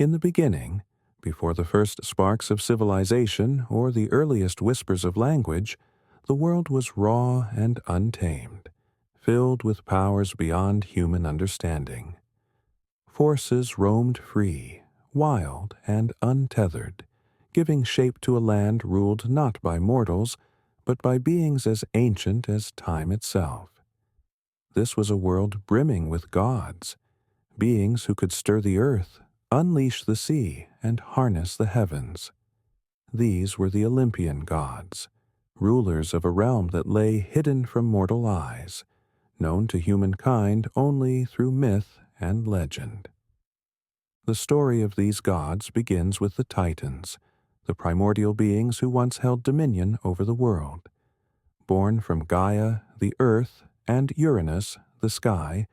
In the beginning, before the first sparks of civilization or the earliest whispers of language, the world was raw and untamed, filled with powers beyond human understanding. Forces roamed free, wild and untethered, giving shape to a land ruled not by mortals, but by beings as ancient as time itself. This was a world brimming with gods, beings who could stir the earth, unleash the sea, and harness the heavens. These were the Olympian gods, rulers of a realm that lay hidden from mortal eyes, known to humankind only through myth and legend. The story of these gods begins with the Titans, the primordial beings who once held dominion over the world. Born from Gaia, the earth, and Uranus, the sky,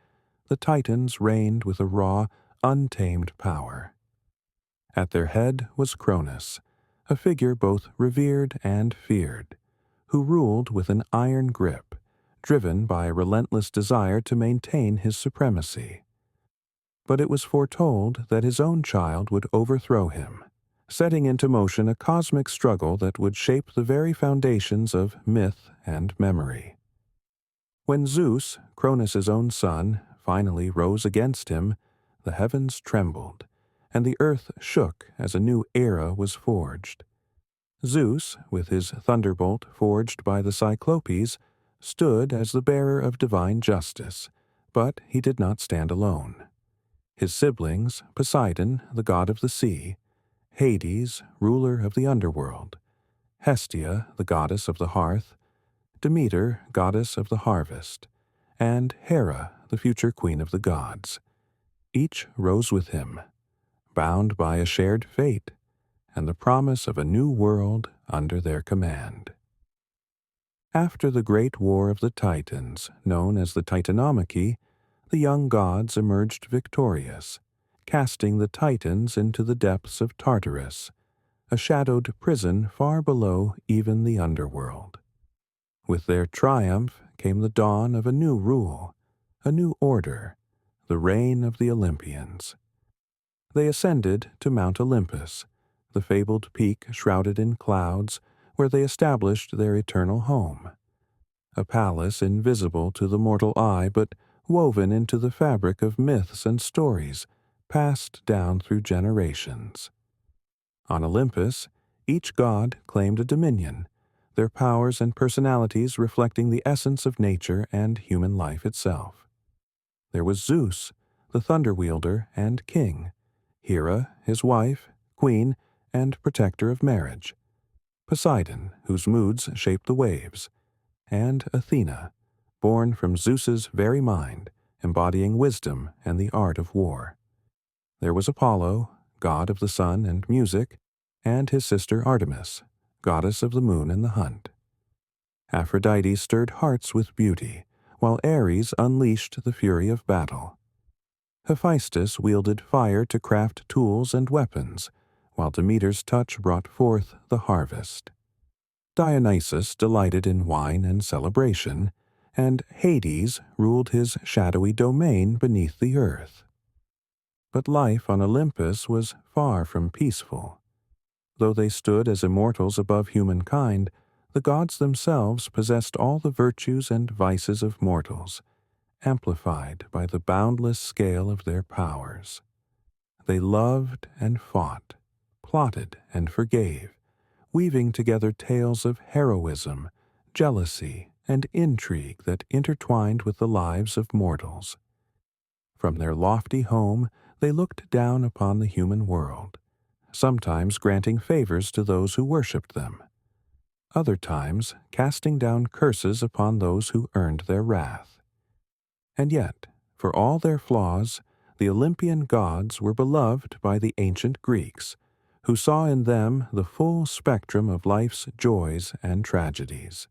the Titans reigned with a raw, untamed power. At their head was Cronus, a figure both revered and feared, who ruled with an iron grip, driven by a relentless desire to maintain his supremacy. But it was foretold that his own child would overthrow him, setting into motion a cosmic struggle that would shape the very foundations of myth and memory. When Zeus, Cronus' own son, finally rose against him, the heavens trembled, and the earth shook as a new era was forged. Zeus, with his thunderbolt forged by the Cyclopes, stood as the bearer of divine justice, but he did not stand alone. His siblings, Poseidon, the god of the sea, Hades, ruler of the underworld, Hestia, the goddess of the hearth, Demeter, goddess of the harvest, and Hera, the future queen of the gods. Each rose with him, bound by a shared fate and the promise of a new world under their command. After the great war of the Titans, known as the Titanomachy, the young gods emerged victorious, casting the Titans into the depths of Tartarus, a shadowed prison far below even the underworld. With their triumph came the dawn of a new rule, a new order, the reign of the Olympians. They ascended to Mount Olympus, the fabled peak shrouded in clouds, where they established their eternal home. A palace invisible to the mortal eye, but woven into the fabric of myths and stories, passed down through generations. On Olympus, each god claimed a dominion, their powers and personalities reflecting the essence of nature and human life itself. There was Zeus, the thunder wielder and king, Hera, his wife, queen, and protector of marriage, Poseidon, whose moods shaped the waves, and Athena, born from Zeus's very mind, embodying wisdom and the art of war. There was Apollo, god of the sun and music, and his sister Artemis, goddess of the moon and the hunt. Aphrodite stirred hearts with beauty, while Ares unleashed the fury of battle. Hephaestus wielded fire to craft tools and weapons, while Demeter's touch brought forth the harvest. Dionysus delighted in wine and celebration, and Hades ruled his shadowy domain beneath the earth. But life on Olympus was far from peaceful. Though they stood as immortals above humankind, the gods themselves possessed all the virtues and vices of mortals, amplified by the boundless scale of their powers. They loved and fought, plotted and forgave, weaving together tales of heroism, jealousy, and intrigue that intertwined with the lives of mortals. From their lofty home, they looked down upon the human world, sometimes granting favors to those who worshipped them, other times casting down curses upon those who earned their wrath. And yet, for all their flaws, the Olympian gods were beloved by the ancient Greeks, who saw in them the full spectrum of life's joys and tragedies.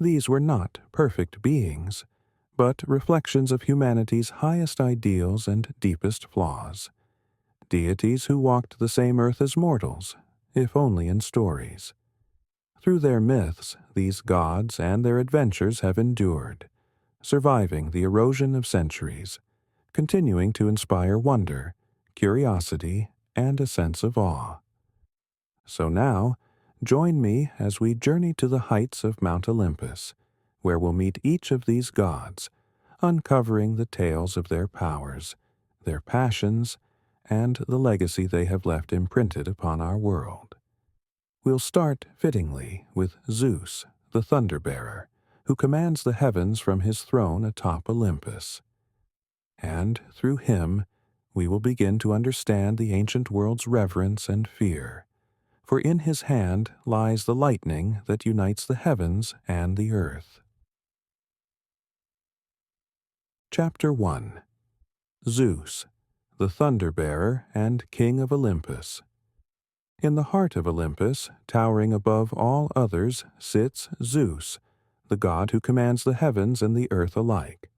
These were not perfect beings, but reflections of humanity's highest ideals and deepest flaws, deities who walked the same earth as mortals, if only in stories. Through their myths, these gods and their adventures have endured, surviving the erosion of centuries, continuing to inspire wonder, curiosity, and a sense of awe. So now, join me as we journey to the heights of Mount Olympus, where we'll meet each of these gods, uncovering the tales of their powers, their passions, and the legacy they have left imprinted upon our world. We'll start, fittingly, with Zeus, the Thunderbearer, who commands the heavens from his throne atop Olympus. And, through him, we will begin to understand the ancient world's reverence and fear, for in his hand lies the lightning that unites the heavens and the earth. Chapter 1. Zeus, the Thunderbearer and King of Olympus. In the heart of Olympus, towering above all others, sits Zeus, the god who commands the heavens and the earth alike.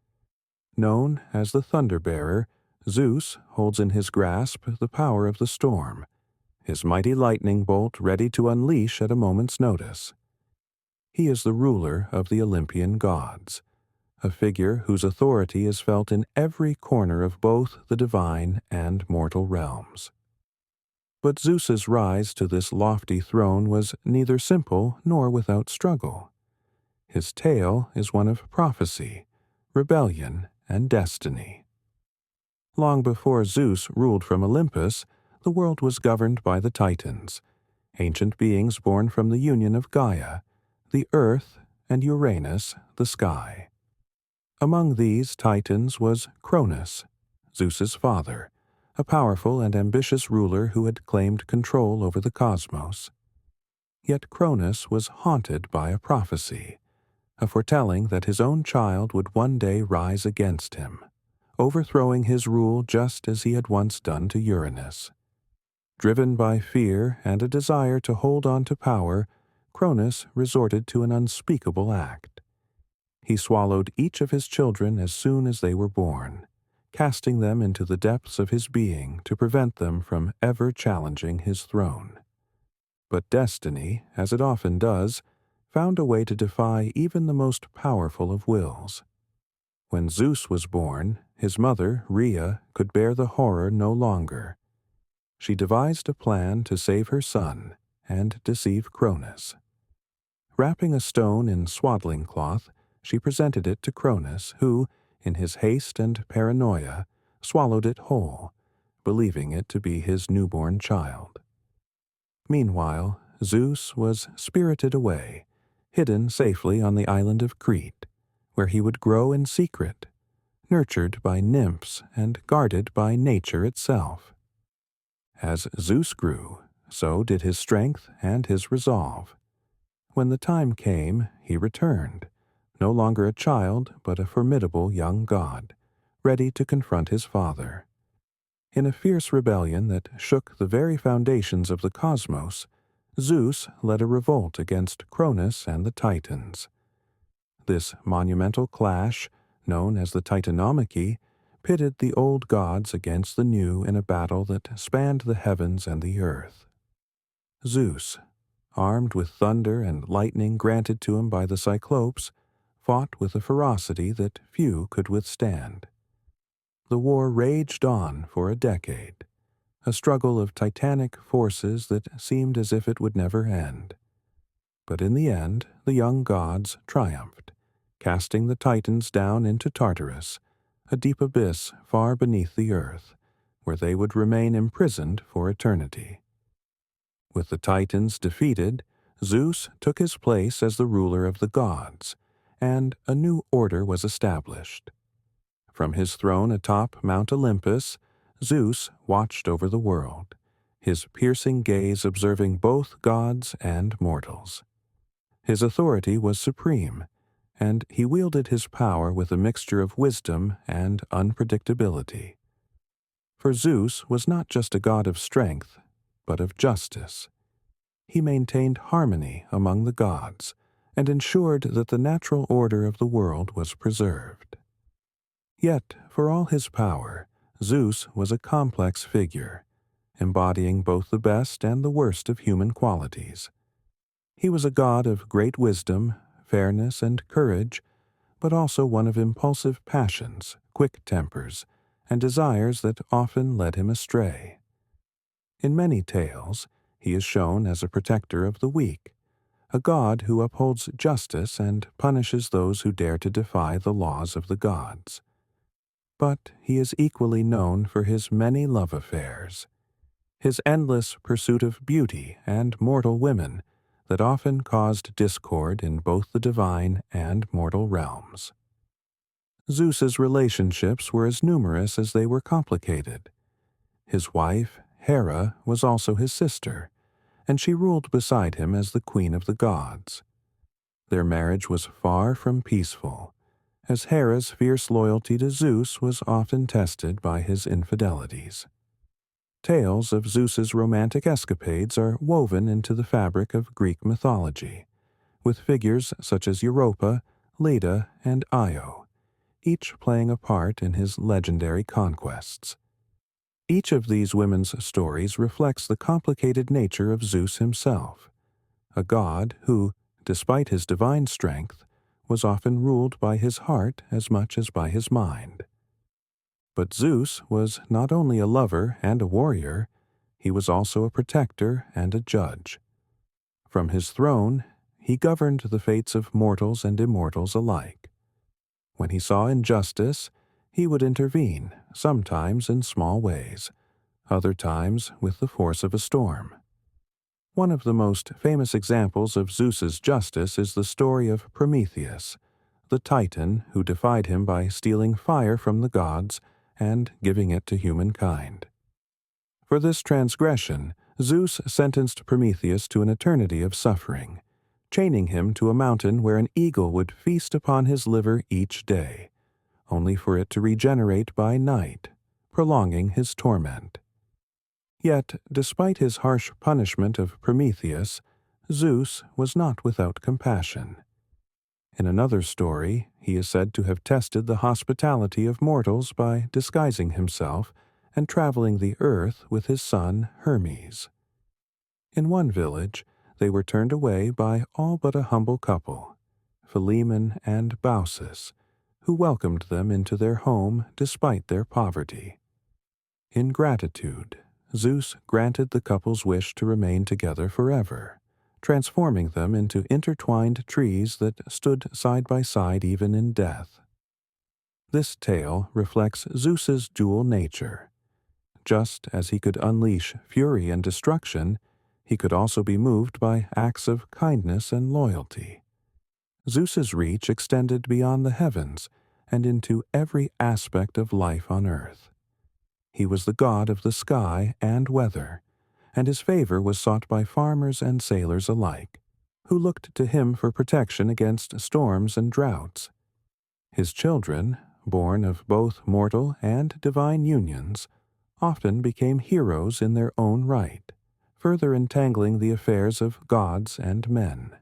Known as the Thunderbearer, Zeus holds in his grasp the power of the storm, his mighty lightning bolt ready to unleash at a moment's notice. He is the ruler of the Olympian gods, a figure whose authority is felt in every corner of both the divine and mortal realms. But Zeus's rise to this lofty throne was neither simple nor without struggle. His tale is one of prophecy, rebellion, and destiny. Long before Zeus ruled from Olympus, the world was governed by the Titans, ancient beings born from the union of Gaia, the earth, and Uranus, the sky. Among these Titans was Cronus, Zeus's father, a powerful and ambitious ruler who had claimed control over the cosmos. Yet Cronus was haunted by a prophecy, a foretelling that his own child would one day rise against him, overthrowing his rule just as he had once done to Uranus. Driven by fear and a desire to hold on to power, Cronus resorted to an unspeakable act. He swallowed each of his children as soon as they were born, casting them into the depths of his being to prevent them from ever challenging his throne. But destiny, as it often does, found a way to defy even the most powerful of wills. When Zeus was born, his mother, Hera, could bear the horror no longer. She devised a plan to save her son and deceive Cronus. Wrapping a stone in swaddling cloth, she presented it to Cronus, who, in his haste and paranoia, swallowed it whole, believing it to be his newborn child. Meanwhile, Zeus was spirited away, hidden safely on the island of Crete, where he would grow in secret, nurtured by nymphs and guarded by nature itself. As Zeus grew, so did his strength and his resolve. When the time came, he returned, no longer a child, but a formidable young god, ready to confront his father. In a fierce rebellion that shook the very foundations of the cosmos, Zeus led a revolt against Cronus and the Titans. This monumental clash, known as the Titanomachy, pitted the old gods against the new in a battle that spanned the heavens and the earth. Zeus, armed with thunder and lightning granted to him by the Cyclopes, fought with a ferocity that few could withstand. The war raged on for a decade, a struggle of titanic forces that seemed as if it would never end. But in the end, the young gods triumphed, casting the Titans down into Tartarus, a deep abyss far beneath the earth, where they would remain imprisoned for eternity. With the Titans defeated, Zeus took his place as the ruler of the gods, and a new order was established. From his throne atop Mount Olympus, Zeus watched over the world, his piercing gaze observing both gods and mortals. His authority was supreme, and he wielded his power with a mixture of wisdom and unpredictability. For Zeus was not just a god of strength, but of justice. He maintained harmony among the gods, and ensured that the natural order of the world was preserved. Yet, for all his power, Zeus was a complex figure, embodying both the best and the worst of human qualities. He was a god of great wisdom, fairness, and courage, but also one of impulsive passions, quick tempers, and desires that often led him astray. In many tales, he is shown as a protector of the weak, a god who upholds justice and punishes those who dare to defy the laws of the gods. But he is equally known for his many love affairs, his endless pursuit of beauty and mortal women that often caused discord in both the divine and mortal realms. Zeus's relationships were as numerous as they were complicated. His wife, Hera, was also his sister, and she ruled beside him as the queen of the gods. Their marriage was far from peaceful, as Hera's fierce loyalty to Zeus was often tested by his infidelities. Tales of Zeus's romantic escapades are woven into the fabric of Greek mythology, with figures such as Europa, Leda, and Io, each playing a part in his legendary conquests. Each of these women's stories reflects the complicated nature of Zeus himself, a god who, despite his divine strength, was often ruled by his heart as much as by his mind. But Zeus was not only a lover and a warrior, he was also a protector and a judge. From his throne, he governed the fates of mortals and immortals alike. When he saw injustice, he would intervene, sometimes in small ways, other times with the force of a storm. One of the most famous examples of Zeus's justice is the story of Prometheus, the Titan who defied him by stealing fire from the gods and giving it to humankind. For this transgression, Zeus sentenced Prometheus to an eternity of suffering, chaining him to a mountain where an eagle would feast upon his liver each day, only for it to regenerate by night, prolonging his torment. Yet, despite his harsh punishment of Prometheus, Zeus was not without compassion. In another story, he is said to have tested the hospitality of mortals by disguising himself and traveling the earth with his son Hermes. In one village, they were turned away by all but a humble couple, Philemon and Baucis, who welcomed them into their home despite their poverty. In gratitude, Zeus granted the couple's wish to remain together forever, transforming them into intertwined trees that stood side by side even in death. This tale reflects Zeus's dual nature. Just as he could unleash fury and destruction, he could also be moved by acts of kindness and loyalty. Zeus's reach extended beyond the heavens and into every aspect of life on earth. He was the god of the sky and weather, and his favor was sought by farmers and sailors alike, who looked to him for protection against storms and droughts. His children, born of both mortal and divine unions, often became heroes in their own right, further entangling the affairs of gods and men.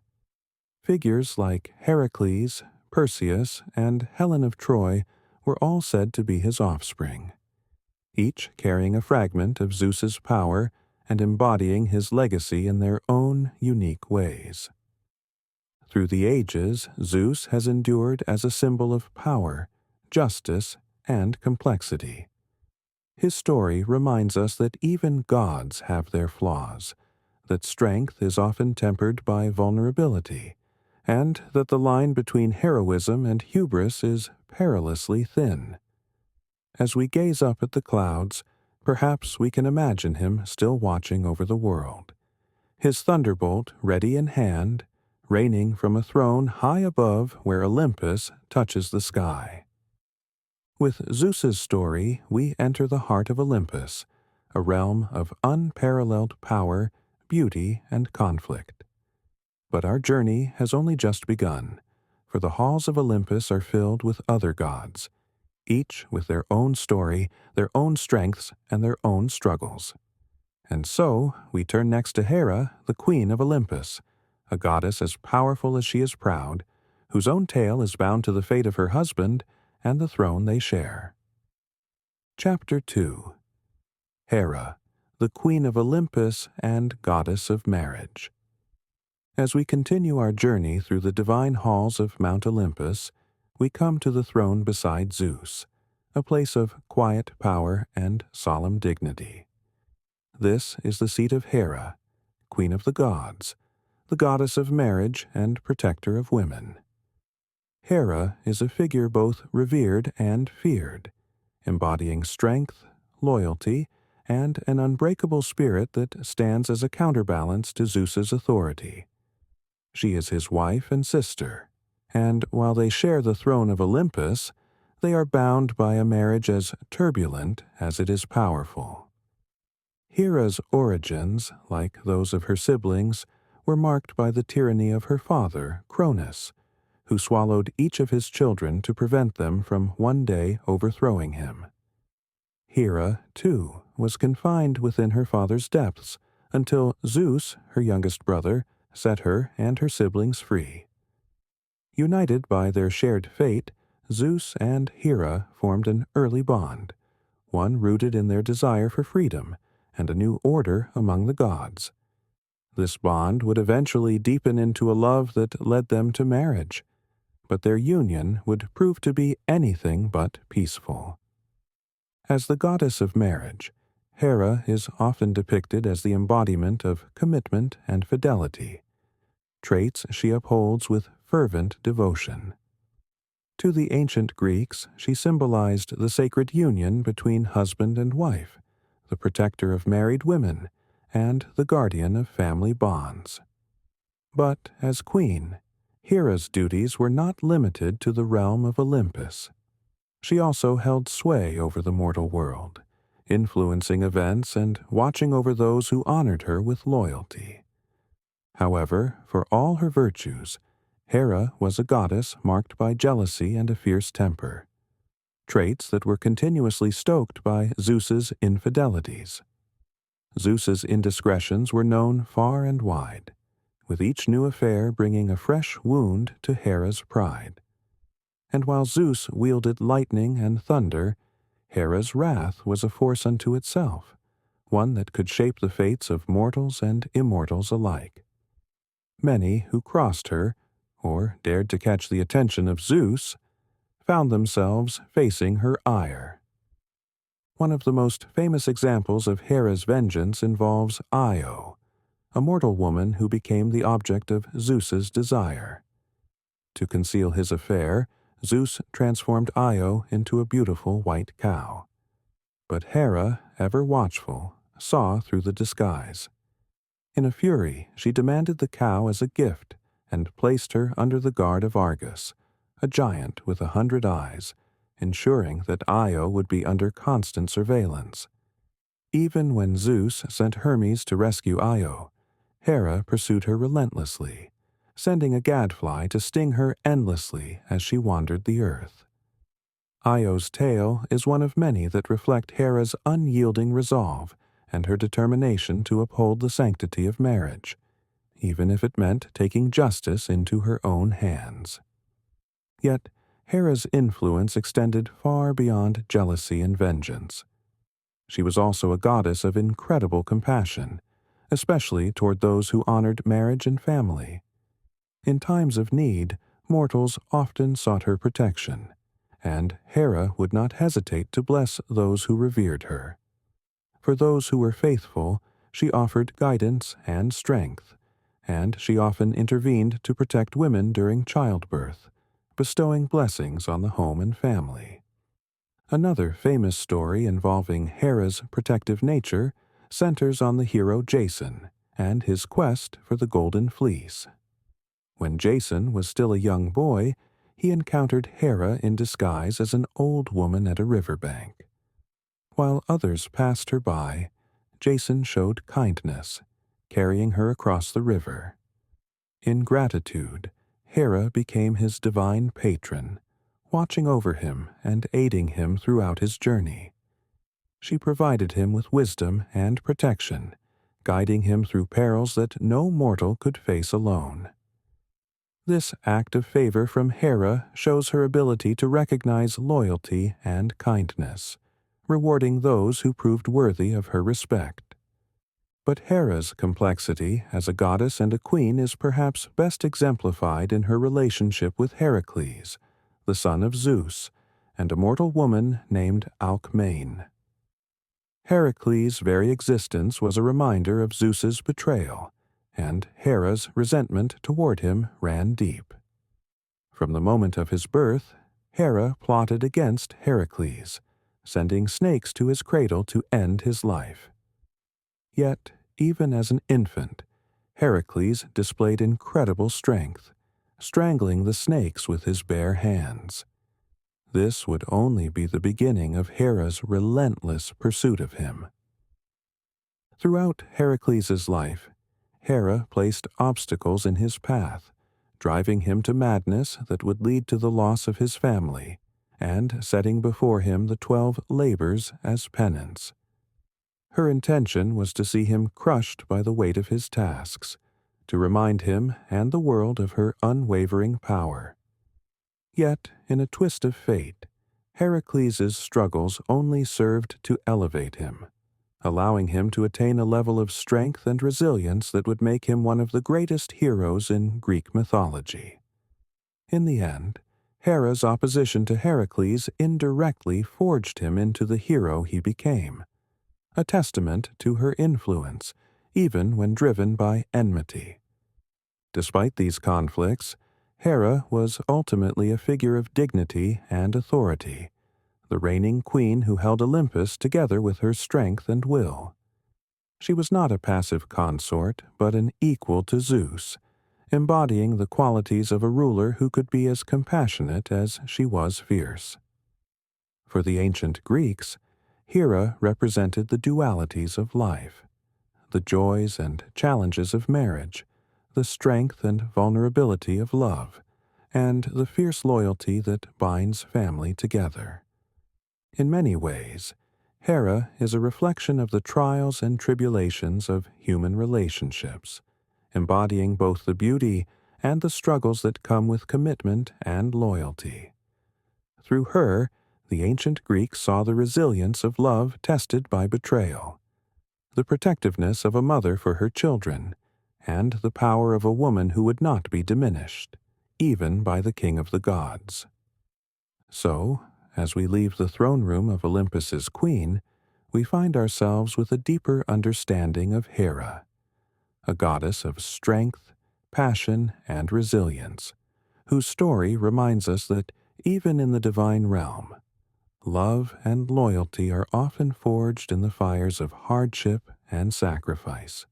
Figures like Heracles, Perseus, and Helen of Troy were all said to be his offspring, each carrying a fragment of Zeus's power and embodying his legacy in their own unique ways. Through the ages, Zeus has endured as a symbol of power, justice, and complexity. His story reminds us that even gods have their flaws, that strength is often tempered by vulnerability, and that the line between heroism and hubris is perilously thin. As we gaze up at the clouds, perhaps we can imagine him still watching over the world, his thunderbolt ready in hand, reigning from a throne high above where Olympus touches the sky. With Zeus's story, we enter the heart of Olympus, a realm of unparalleled power, beauty, and conflict. But our journey has only just begun, for the halls of Olympus are filled with other gods, each with their own story, their own strengths, and their own struggles. And so, we turn next to Hera, the queen of Olympus, a goddess as powerful as she is proud, whose own tale is bound to the fate of her husband and the throne they share. Chapter 2. Hera, the queen of Olympus and goddess of marriage. As we continue our journey through the divine halls of Mount Olympus, we come to the throne beside Zeus, a place of quiet power and solemn dignity. This is the seat of Hera, queen of the gods, the goddess of marriage and protector of women. Hera is a figure both revered and feared, embodying strength, loyalty, and an unbreakable spirit that stands as a counterbalance to Zeus's authority. She is his wife and sister, and while they share the throne of Olympus, they are bound by a marriage as turbulent as it is powerful. Hera's origins, like those of her siblings, were marked by the tyranny of her father, Cronus, who swallowed each of his children to prevent them from one day overthrowing him. Hera, too, was confined within her father's depths until Zeus, her youngest brother, set her and her siblings free. United by their shared fate, Zeus and Hera formed an early bond, one rooted in their desire for freedom and a new order among the gods. This bond would eventually deepen into a love that led them to marriage, but their union would prove to be anything but peaceful. As the goddess of marriage, Hera is often depicted as the embodiment of commitment and fidelity, traits she upholds with fervent devotion. To the ancient Greeks, she symbolized the sacred union between husband and wife, the protector of married women, and the guardian of family bonds. But as queen, Hera's duties were not limited to the realm of Olympus. She also held sway over the mortal world, influencing events and watching over those who honored her with loyalty. However, for all her virtues, Hera was a goddess marked by jealousy and a fierce temper, traits that were continuously stoked by Zeus's infidelities. Zeus's indiscretions were known far and wide, with each new affair bringing a fresh wound to Hera's pride. And while Zeus wielded lightning and thunder, Hera's wrath was a force unto itself, one that could shape the fates of mortals and immortals alike. Many who crossed her, or dared to catch the attention of Zeus, found themselves facing her ire. One of the most famous examples of Hera's vengeance involves Io, a mortal woman who became the object of Zeus's desire. To conceal his affair, Zeus transformed Io into a beautiful white cow. But Hera, ever watchful, saw through the disguise. In a fury, she demanded the cow as a gift and placed her under the guard of Argus, a giant with 100 eyes, ensuring that Io would be under constant surveillance. Even when Zeus sent Hermes to rescue Io, Hera pursued her relentlessly, sending a gadfly to sting her endlessly as she wandered the earth. Io's tale is one of many that reflect Hera's unyielding resolve and her determination to uphold the sanctity of marriage, even if it meant taking justice into her own hands. Yet, Hera's influence extended far beyond jealousy and vengeance. She was also a goddess of incredible compassion, especially toward those who honored marriage and family. In times of need, mortals often sought her protection, and Hera would not hesitate to bless those who revered her. For those who were faithful, she offered guidance and strength, and she often intervened to protect women during childbirth, bestowing blessings on the home and family. Another famous story involving Hera's protective nature centers on the hero Jason and his quest for the Golden Fleece. When Jason was still a young boy, he encountered Hera in disguise as an old woman at a riverbank. While others passed her by, Jason showed kindness, carrying her across the river. In gratitude, Hera became his divine patron, watching over him and aiding him throughout his journey. She provided him with wisdom and protection, guiding him through perils that no mortal could face alone. This act of favor from Hera shows her ability to recognize loyalty and kindness, rewarding those who proved worthy of her respect. But Hera's complexity as a goddess and a queen is perhaps best exemplified in her relationship with Heracles, the son of Zeus, and a mortal woman named Alcmaeon. Heracles' very existence was a reminder of Zeus's betrayal, and Hera's resentment toward him ran deep. From the moment of his birth, Hera plotted against Heracles, sending snakes to his cradle to end his life. Yet, even as an infant, Heracles displayed incredible strength, strangling the snakes with his bare hands. This would only be the beginning of Hera's relentless pursuit of him. Throughout Heracles' life, Hera placed obstacles in his path, driving him to madness that would lead to the loss of his family, and setting before him the 12 labors as penance. Her intention was to see him crushed by the weight of his tasks, to remind him and the world of her unwavering power. Yet, in a twist of fate, Heracles' struggles only served to elevate him, allowing him to attain a level of strength and resilience that would make him one of the greatest heroes in Greek mythology. In the end, Hera's opposition to Heracles indirectly forged him into the hero he became, a testament to her influence, even when driven by enmity. Despite these conflicts, Hera was ultimately a figure of dignity and authority, the reigning queen who held Olympus together with her strength and will. She was not a passive consort, but an equal to Zeus, embodying the qualities of a ruler who could be as compassionate as she was fierce. For the ancient Greeks, Hera represented the dualities of life, the joys and challenges of marriage, the strength and vulnerability of love, and the fierce loyalty that binds family together. In many ways, Hera is a reflection of the trials and tribulations of human relationships, embodying both the beauty and the struggles that come with commitment and loyalty. Through her, the ancient Greeks saw the resilience of love tested by betrayal, the protectiveness of a mother for her children, and the power of a woman who would not be diminished, even by the king of the gods. So, as we leave the throne room of Olympus's queen, we find ourselves with a deeper understanding of Hera, a goddess of strength, passion, and resilience, whose story reminds us that even in the divine realm, love and loyalty are often forged in the fires of hardship and sacrifice.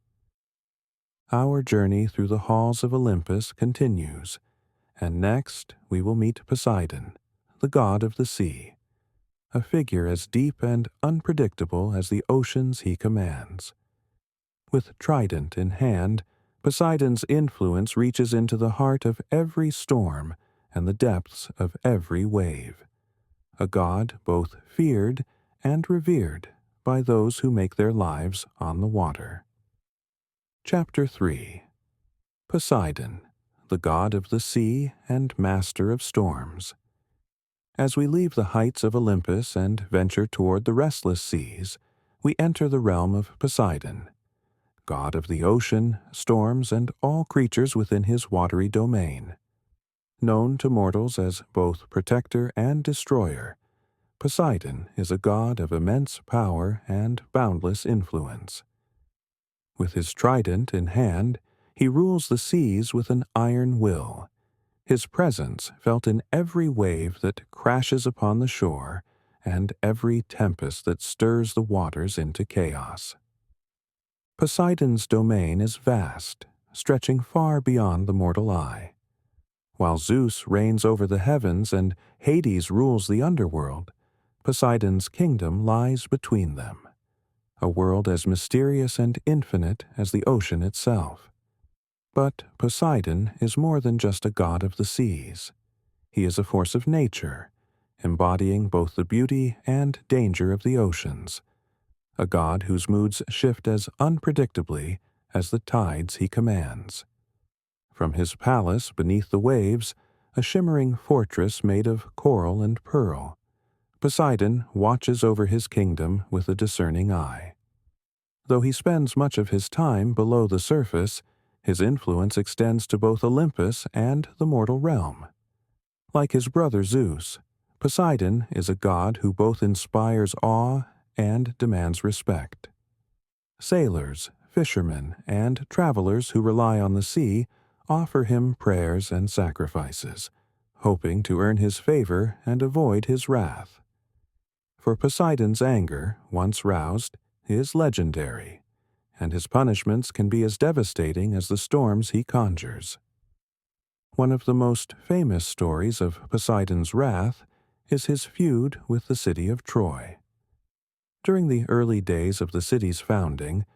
Our journey through the halls of Olympus continues, and next we will meet Poseidon, the god of the sea, a figure as deep and unpredictable as the oceans he commands. With trident in hand, Poseidon's influence reaches into the heart of every storm and the depths of every wave, a god both feared and revered by those who make their lives on the water. Chapter 3. Poseidon, the god of the sea and master of storms. As we leave the heights of Olympus and venture toward the restless seas, we enter the realm of Poseidon, god of the ocean, storms, and all creatures within his watery domain. Known to mortals as both protector and destroyer, Poseidon is a god of immense power and boundless influence. With his trident in hand, he rules the seas with an iron will, his presence felt in every wave that crashes upon the shore and every tempest that stirs the waters into chaos. Poseidon's domain is vast, stretching far beyond the mortal eye. While Zeus reigns over the heavens and Hades rules the underworld, Poseidon's kingdom lies between them, a world as mysterious and infinite as the ocean itself. But Poseidon is more than just a god of the seas. He is a force of nature, embodying both the beauty and danger of the oceans, a god whose moods shift as unpredictably as the tides he commands. From his palace beneath the waves, a shimmering fortress made of coral and pearl, Poseidon watches over his kingdom with a discerning eye. Though he spends much of his time below the surface, his influence extends to both Olympus and the mortal realm. Like his brother Zeus, Poseidon is a god who both inspires awe and demands respect. Sailors, fishermen, and travelers who rely on the sea offer him prayers and sacrifices, hoping to earn his favor and avoid his wrath. For Poseidon's anger, once roused, is legendary, and his punishments can be as devastating as the storms he conjures. One of the most famous stories of Poseidon's wrath is his feud with the city of Troy. During the early days of the city's founding,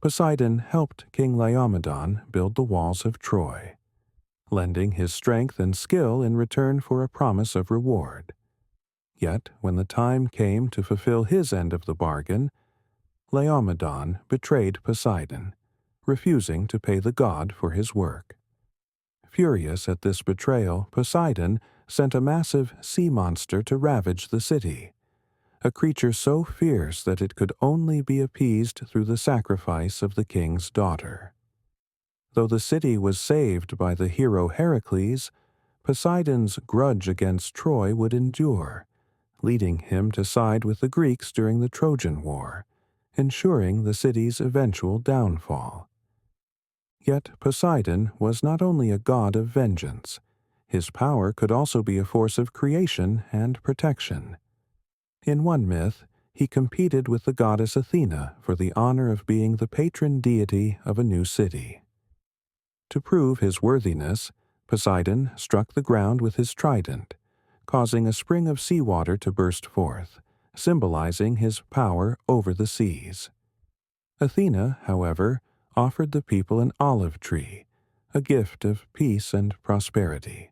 Poseidon helped King Laomedon build the walls of Troy, lending his strength and skill in return for a promise of reward. Yet, when the time came to fulfill his end of the bargain, Laomedon betrayed Poseidon, refusing to pay the god for his work. Furious at this betrayal, Poseidon sent a massive sea monster to ravage the city, a creature so fierce that it could only be appeased through the sacrifice of the king's daughter. Though the city was saved by the hero Heracles, Poseidon's grudge against Troy would endure, leading him to side with the Greeks during the Trojan War, ensuring the city's eventual downfall. Yet Poseidon was not only a god of vengeance. His power could also be a force of creation and protection. In one myth, he competed with the goddess Athena for the honor of being the patron deity of a new city. To prove his worthiness, Poseidon struck the ground with his trident, causing a spring of seawater to burst forth, symbolizing his power over the seas. Athena, however, offered the people an olive tree, a gift of peace and prosperity.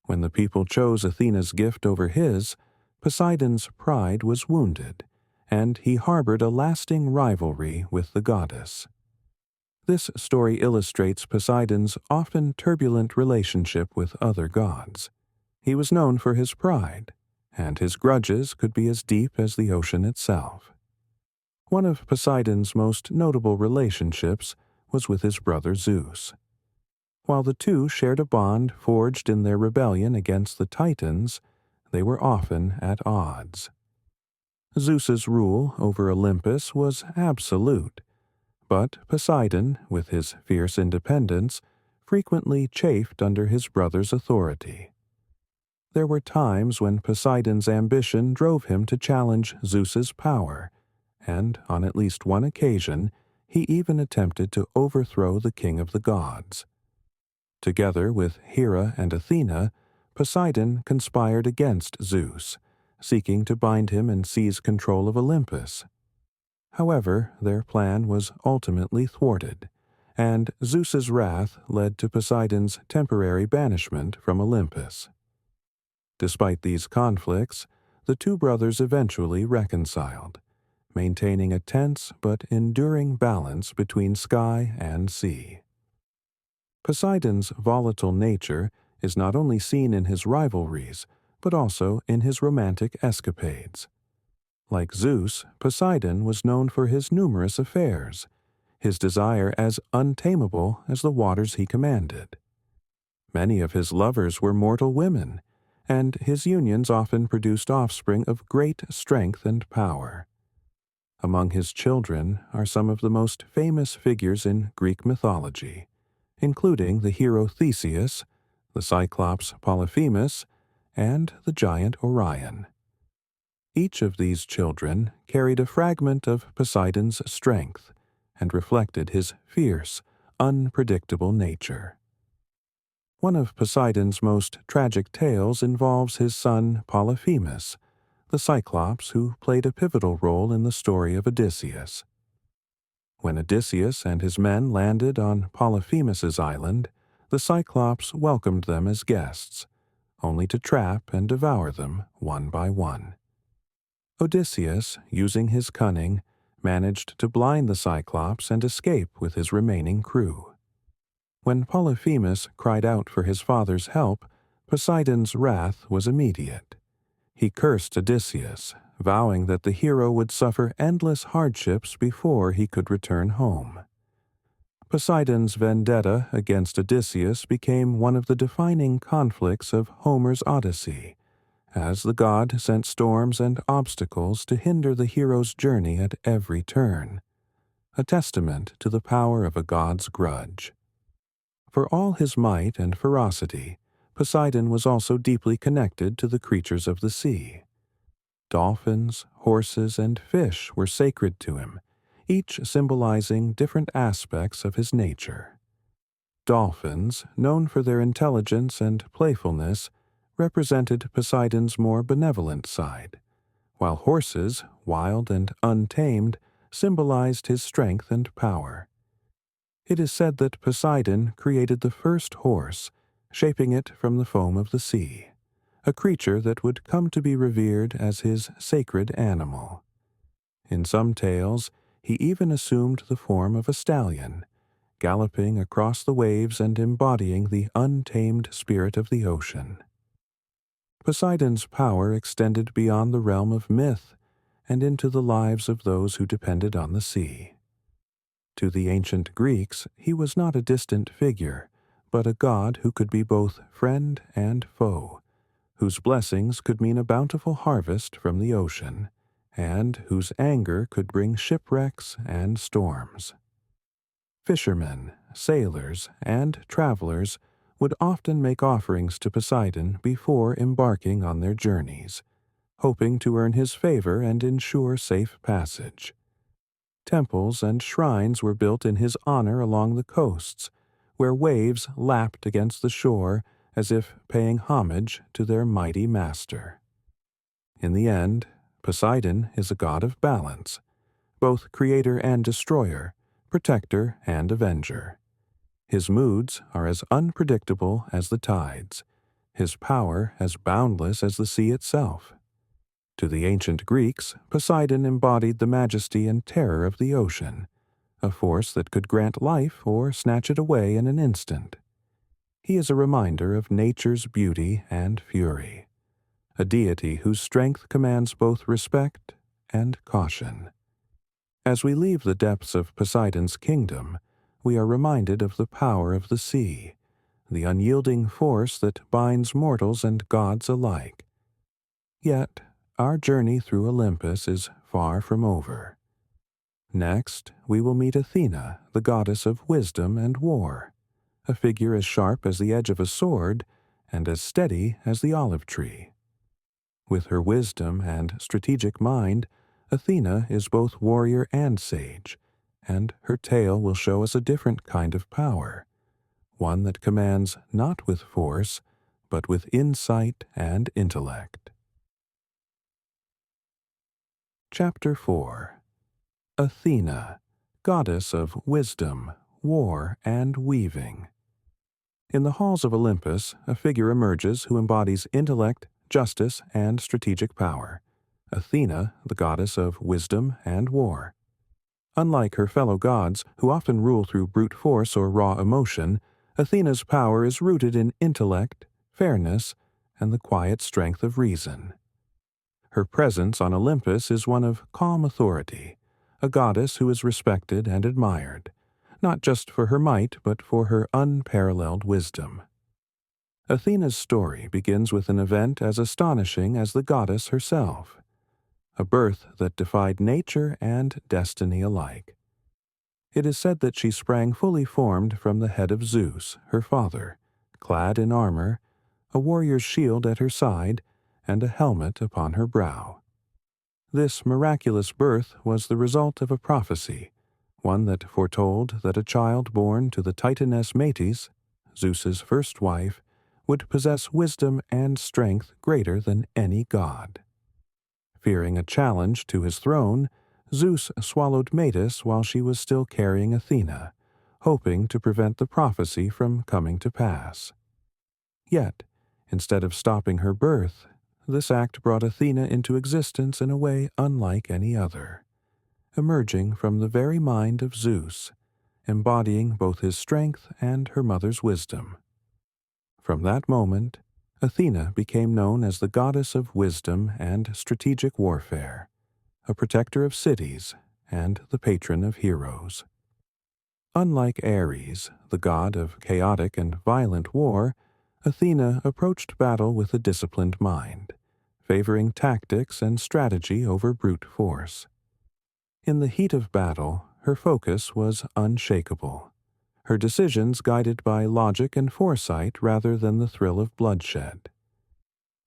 When the people chose Athena's gift over his, Poseidon's pride was wounded, and he harbored a lasting rivalry with the goddess. This story illustrates Poseidon's often turbulent relationship with other gods. He was known for his pride, and his grudges could be as deep as the ocean itself. One of Poseidon's most notable relationships was with his brother Zeus. While the two shared a bond forged in their rebellion against the Titans, they were often at odds. Zeus's rule over Olympus was absolute, but Poseidon, with his fierce independence, frequently chafed under his brother's authority. There were times when Poseidon's ambition drove him to challenge Zeus's power, and on at least one occasion he even attempted to overthrow the king of the gods. Together with Hera and Athena, Poseidon conspired against Zeus, seeking to bind him and seize control of Olympus. However, their plan was ultimately thwarted, and Zeus's wrath led to Poseidon's temporary banishment from Olympus. Despite these conflicts, the two brothers eventually reconciled, maintaining a tense but enduring balance between sky and sea. Poseidon's volatile nature is not only seen in his rivalries, but also in his romantic escapades. Like Zeus, Poseidon was known for his numerous affairs, his desire as untamable as the waters he commanded. Many of his lovers were mortal women, and his unions often produced offspring of great strength and power. Among his children are some of the most famous figures in Greek mythology, including the hero Theseus, the Cyclops Polyphemus, and the giant Orion. Each of these children carried a fragment of Poseidon's strength and reflected his fierce, unpredictable nature. One of Poseidon's most tragic tales involves his son Polyphemus, the Cyclops who played a pivotal role in the story of Odysseus. When Odysseus and his men landed on Polyphemus's island, the Cyclops welcomed them as guests, only to trap and devour them one by one. Odysseus, using his cunning, managed to blind the Cyclops and escape with his remaining crew. When Polyphemus cried out for his father's help, Poseidon's wrath was immediate. He cursed Odysseus, vowing that the hero would suffer endless hardships before he could return home. Poseidon's vendetta against Odysseus became one of the defining conflicts of Homer's Odyssey, as the god sent storms and obstacles to hinder the hero's journey at every turn, a testament to the power of a god's grudge. For all his might and ferocity, Poseidon was also deeply connected to the creatures of the sea. Dolphins, horses, and fish were sacred to him, each symbolizing different aspects of his nature. Dolphins, known for their intelligence and playfulness, represented Poseidon's more benevolent side, while horses, wild and untamed, symbolized his strength and power. It is said that Poseidon created the first horse, shaping it from the foam of the sea, a creature that would come to be revered as his sacred animal. In some tales, he even assumed the form of a stallion, galloping across the waves and embodying the untamed spirit of the ocean. Poseidon's power extended beyond the realm of myth and into the lives of those who depended on the sea. To the ancient Greeks, he was not a distant figure, but a god who could be both friend and foe, whose blessings could mean a bountiful harvest from the ocean, and whose anger could bring shipwrecks and storms. Fishermen, sailors, and travelers would often make offerings to Poseidon before embarking on their journeys, hoping to earn his favor and ensure safe passage. Temples and shrines were built in his honor along the coasts, where waves lapped against the shore as if paying homage to their mighty master. In the end, Poseidon is a god of balance, both creator and destroyer, protector and avenger. His moods are as unpredictable as the tides, his power as boundless as the sea itself. To the ancient Greeks, Poseidon embodied the majesty and terror of the ocean, a force that could grant life or snatch it away in an instant. He is a reminder of nature's beauty and fury, a deity whose strength commands both respect and caution. As we leave the depths of Poseidon's kingdom, we are reminded of the power of the sea, the unyielding force that binds mortals and gods alike. Yet, our journey through Olympus is far from over. Next, we will meet Athena, the goddess of wisdom and war, a figure as sharp as the edge of a sword and as steady as the olive tree. With her wisdom and strategic mind, Athena is both warrior and sage, and her tale will show us a different kind of power, one that commands not with force, but with insight and intellect. Chapter 4. Athena, goddess of wisdom, war, and weaving. In the halls of Olympus, a figure emerges who embodies intellect, justice, and strategic power. Athena, the goddess of wisdom and war. Unlike her fellow gods, who often rule through brute force or raw emotion, Athena's power is rooted in intellect, fairness, and the quiet strength of reason. Her presence on Olympus is one of calm authority, a goddess who is respected and admired, not just for her might but for her unparalleled wisdom. Athena's story begins with an event as astonishing as the goddess herself, a birth that defied nature and destiny alike. It is said that she sprang fully formed from the head of Zeus, her father, clad in armor, a warrior's shield at her side, and a helmet upon her brow. This miraculous birth was the result of a prophecy, one that foretold that a child born to the Titaness Metis, Zeus's first wife, would possess wisdom and strength greater than any god. Fearing a challenge to his throne, Zeus swallowed Metis while she was still carrying Athena, hoping to prevent the prophecy from coming to pass. Yet, instead of stopping her birth, this act brought Athena into existence in a way unlike any other, emerging from the very mind of Zeus, embodying both his strength and her mother's wisdom. From that moment, Athena became known as the goddess of wisdom and strategic warfare, a protector of cities and the patron of heroes. Unlike Ares, the god of chaotic and violent war, Athena approached battle with a disciplined mind, favoring tactics and strategy over brute force. In the heat of battle, her focus was unshakable, her decisions guided by logic and foresight rather than the thrill of bloodshed.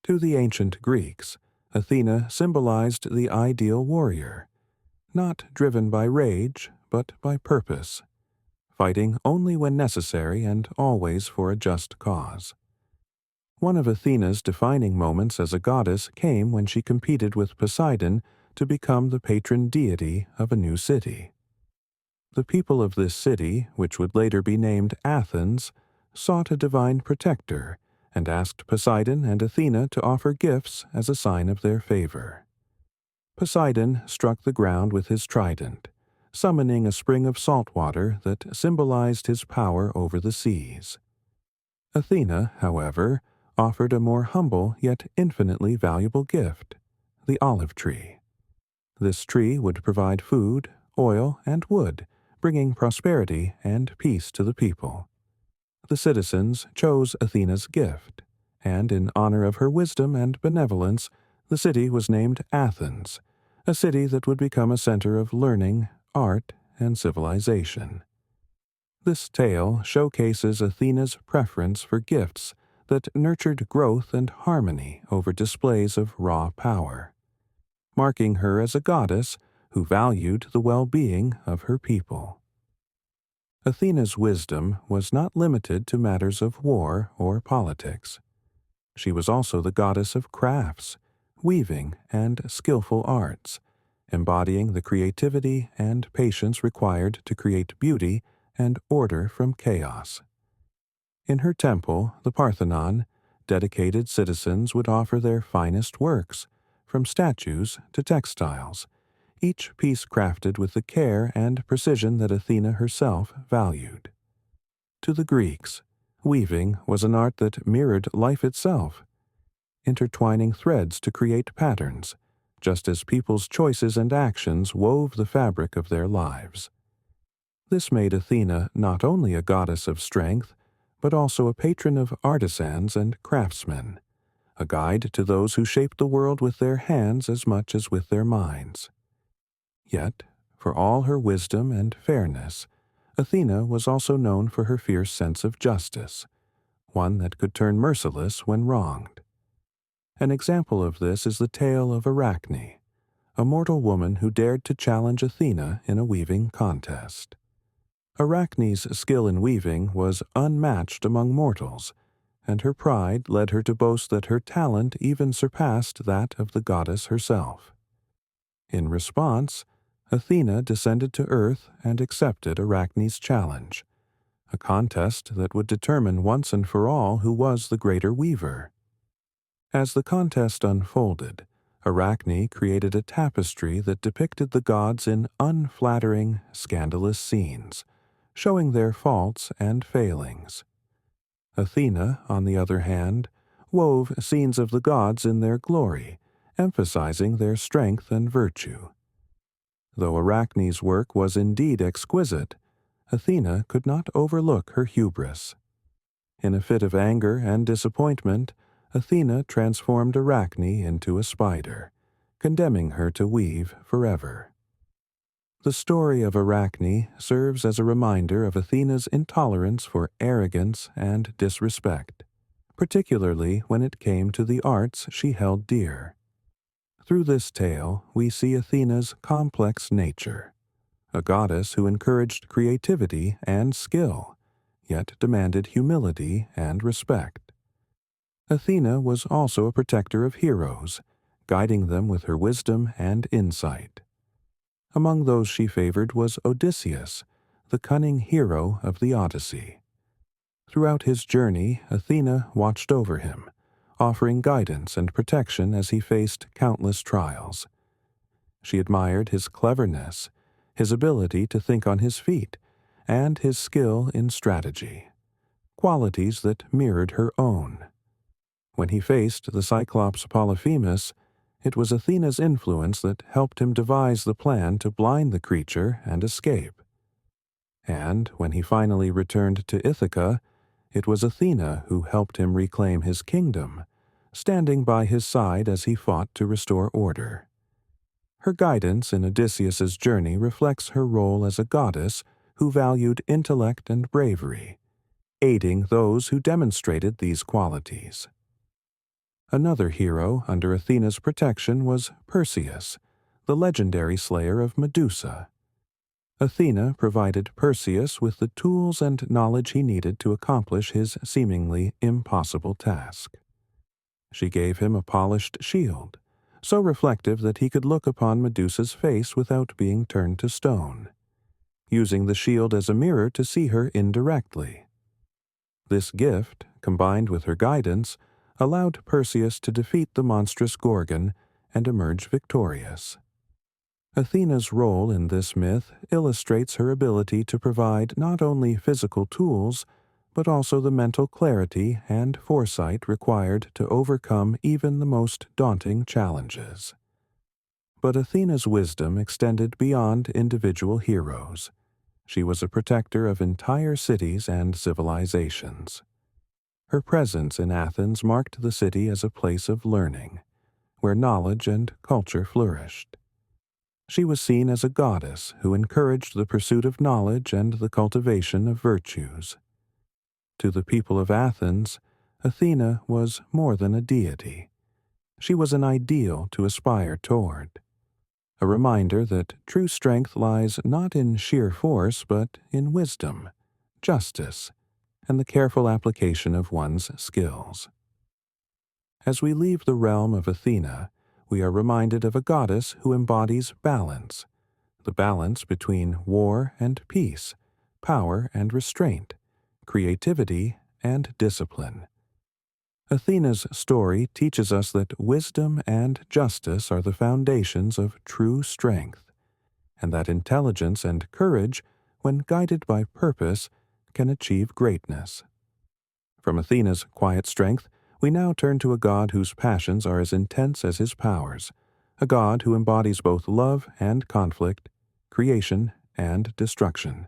To the ancient Greeks, Athena symbolized the ideal warrior, not driven by rage, but by purpose, fighting only when necessary and always for a just cause. One of Athena's defining moments as a goddess came when she competed with Poseidon to become the patron deity of a new city. The people of this city, which would later be named Athens, sought a divine protector and asked Poseidon and Athena to offer gifts as a sign of their favor. Poseidon struck the ground with his trident, summoning a spring of salt water that symbolized his power over the seas. Athena, however, offered a more humble yet infinitely valuable gift, the olive tree. This tree would provide food, oil, and wood, bringing prosperity and peace to the people. The citizens chose Athena's gift, and in honor of her wisdom and benevolence, the city was named Athens, a city that would become a center of learning, art, and civilization. This tale showcases Athena's preference for gifts that nurtured growth and harmony over displays of raw power, marking her as a goddess who valued the well-being of her people. Athena's wisdom was not limited to matters of war or politics. She was also the goddess of crafts, weaving, and skillful arts, embodying the creativity and patience required to create beauty and order from chaos. In her temple, the Parthenon, dedicated citizens would offer their finest works, from statues to textiles, each piece crafted with the care and precision that Athena herself valued. To the Greeks, weaving was an art that mirrored life itself, intertwining threads to create patterns, just as people's choices and actions wove the fabric of their lives. This made Athena not only a goddess of strength, but also a patron of artisans and craftsmen, a guide to those who shaped the world with their hands as much as with their minds. Yet, for all her wisdom and fairness, Athena was also known for her fierce sense of justice, one that could turn merciless when wronged. An example of this is the tale of Arachne, a mortal woman who dared to challenge Athena in a weaving contest. Arachne's skill in weaving was unmatched among mortals, and her pride led her to boast that her talent even surpassed that of the goddess herself. In response, Athena descended to earth and accepted Arachne's challenge, a contest that would determine once and for all who was the greater weaver. As the contest unfolded, Arachne created a tapestry that depicted the gods in unflattering, scandalous scenes, showing their faults and failings. Athena, on the other hand, wove scenes of the gods in their glory, emphasizing their strength and virtue. Though Arachne's work was indeed exquisite, Athena could not overlook her hubris. In a fit of anger and disappointment, Athena transformed Arachne into a spider, condemning her to weave forever. The story of Arachne serves as a reminder of Athena's intolerance for arrogance and disrespect, particularly when it came to the arts she held dear. Through this tale, we see Athena's complex nature, a goddess who encouraged creativity and skill, yet demanded humility and respect. Athena was also a protector of heroes, guiding them with her wisdom and insight. Among those she favored was Odysseus, the cunning hero of the Odyssey. Throughout his journey, Athena watched over him, offering guidance and protection as he faced countless trials. She admired his cleverness, his ability to think on his feet, and his skill in strategy, qualities that mirrored her own. When he faced the Cyclops Polyphemus, it was Athena's influence that helped him devise the plan to blind the creature and escape. And when he finally returned to Ithaca, it was Athena who helped him reclaim his kingdom, standing by his side as he fought to restore order. Her guidance in Odysseus's journey reflects her role as a goddess who valued intellect and bravery, aiding those who demonstrated these qualities. Another hero under Athena's protection was Perseus, the legendary slayer of Medusa. Athena provided Perseus with the tools and knowledge he needed to accomplish his seemingly impossible task. She gave him a polished shield, so reflective that he could look upon Medusa's face without being turned to stone, using the shield as a mirror to see her indirectly. This gift, combined with her guidance, allowed Perseus to defeat the monstrous Gorgon and emerge victorious. Athena's role in this myth illustrates her ability to provide not only physical tools, but also the mental clarity and foresight required to overcome even the most daunting challenges. But Athena's wisdom extended beyond individual heroes. She was a protector of entire cities and civilizations. Her presence in Athens marked the city as a place of learning, where knowledge and culture flourished. She was seen as a goddess who encouraged the pursuit of knowledge and the cultivation of virtues. To the people of Athens, Athena was more than a deity. She was an ideal to aspire toward, a reminder that true strength lies not in sheer force but in wisdom, justice, and the careful application of one's skills. As we leave the realm of Athena, we are reminded of a goddess who embodies balance, the balance between war and peace, power and restraint, creativity and discipline. Athena's story teaches us that wisdom and justice are the foundations of true strength, and that intelligence and courage, when guided by purpose, can achieve greatness. From Athena's quiet strength, we now turn to a god whose passions are as intense as his powers, a god who embodies both love and conflict, creation and destruction.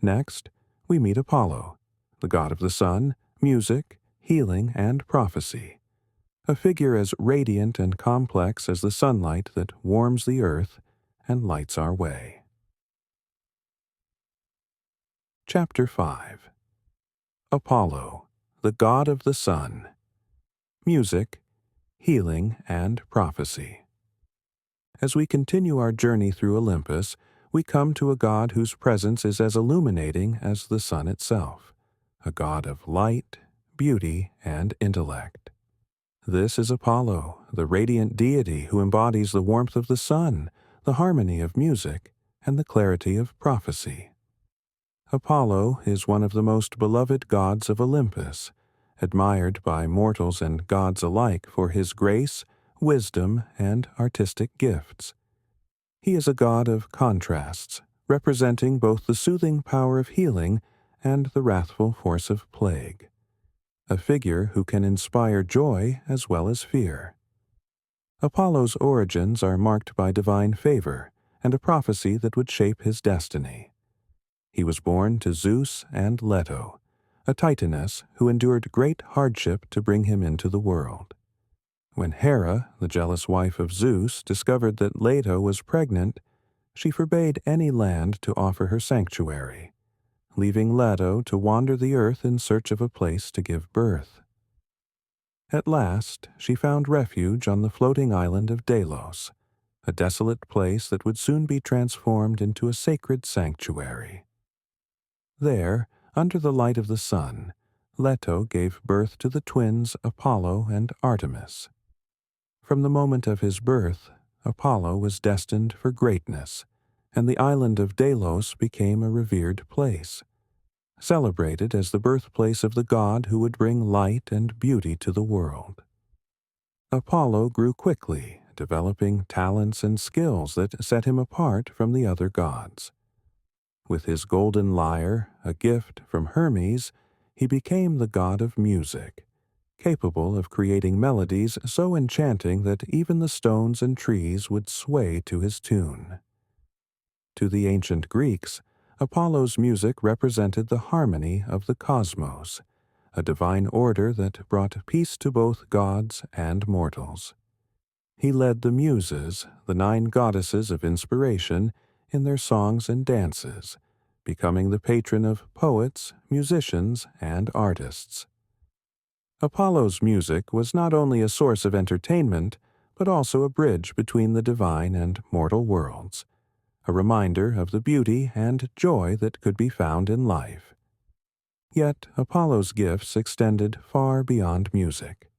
Next, we meet Apollo, the god of the sun, music, healing, and prophecy, a figure as radiant and complex as the sunlight that warms the earth and lights our way. Chapter 5. Apollo, the god of the sun. Music, healing, and prophecy. As we continue our journey through Olympus, we come to a god whose presence is as illuminating as the sun itself, a god of light, beauty, and intellect. This is Apollo, the radiant deity who embodies the warmth of the sun, the harmony of music, and the clarity of prophecy. Apollo is one of the most beloved gods of Olympus, admired by mortals and gods alike for his grace, wisdom, and artistic gifts. He is a god of contrasts, representing both the soothing power of healing and the wrathful force of plague, a figure who can inspire joy as well as fear. Apollo's origins are marked by divine favor and a prophecy that would shape his destiny. He was born to Zeus and Leto, a titaness who endured great hardship to bring him into the world. When Hera, the jealous wife of Zeus, discovered that Leto was pregnant, she forbade any land to offer her sanctuary, leaving Leto to wander the earth in search of a place to give birth. At last, she found refuge on the floating island of Delos, a desolate place that would soon be transformed into a sacred sanctuary. There, under the light of the sun, Leto gave birth to the twins Apollo and Artemis. From the moment of his birth, Apollo was destined for greatness, and the island of Delos became a revered place, celebrated as the birthplace of the god who would bring light and beauty to the world. Apollo grew quickly, developing talents and skills that set him apart from the other gods. With his golden lyre, a gift from Hermes, he became the god of music, capable of creating melodies so enchanting that even the stones and trees would sway to his tune. To the ancient Greeks, Apollo's music represented the harmony of the cosmos, a divine order that brought peace to both gods and mortals. He led the Muses, the 9 goddesses of inspiration, in their songs and dances, becoming the patron of poets, musicians, and artists. Apollo's music was not only a source of entertainment, but also a bridge between the divine and mortal worlds, a reminder of the beauty and joy that could be found in life. Yet Apollo's gifts extended far beyond music.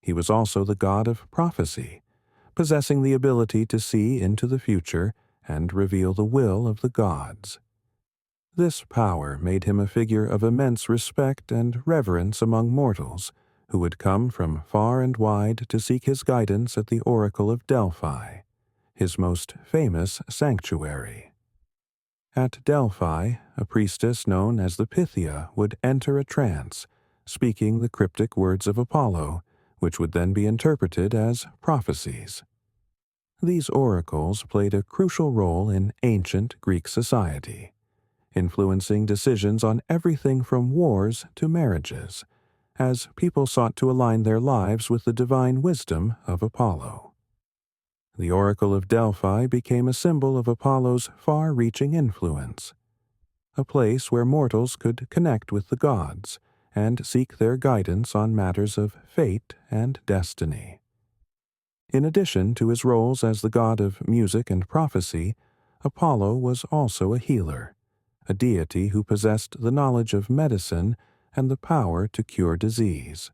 He was also the god of prophecy, possessing the ability to see into the future and reveal the will of the gods. This power made him a figure of immense respect and reverence among mortals, who would come from far and wide to seek his guidance at the Oracle of Delphi, his most famous sanctuary. At Delphi, a priestess known as the Pythia would enter a trance, speaking the cryptic words of Apollo, which would then be interpreted as prophecies. These oracles played a crucial role in ancient Greek society, influencing decisions on everything from wars to marriages, as people sought to align their lives with the divine wisdom of Apollo. The Oracle of Delphi became a symbol of Apollo's far-reaching influence, a place where mortals could connect with the gods and seek their guidance on matters of fate and destiny. In addition to his roles as the god of music and prophecy, Apollo was also a healer, a deity who possessed the knowledge of medicine and the power to cure disease.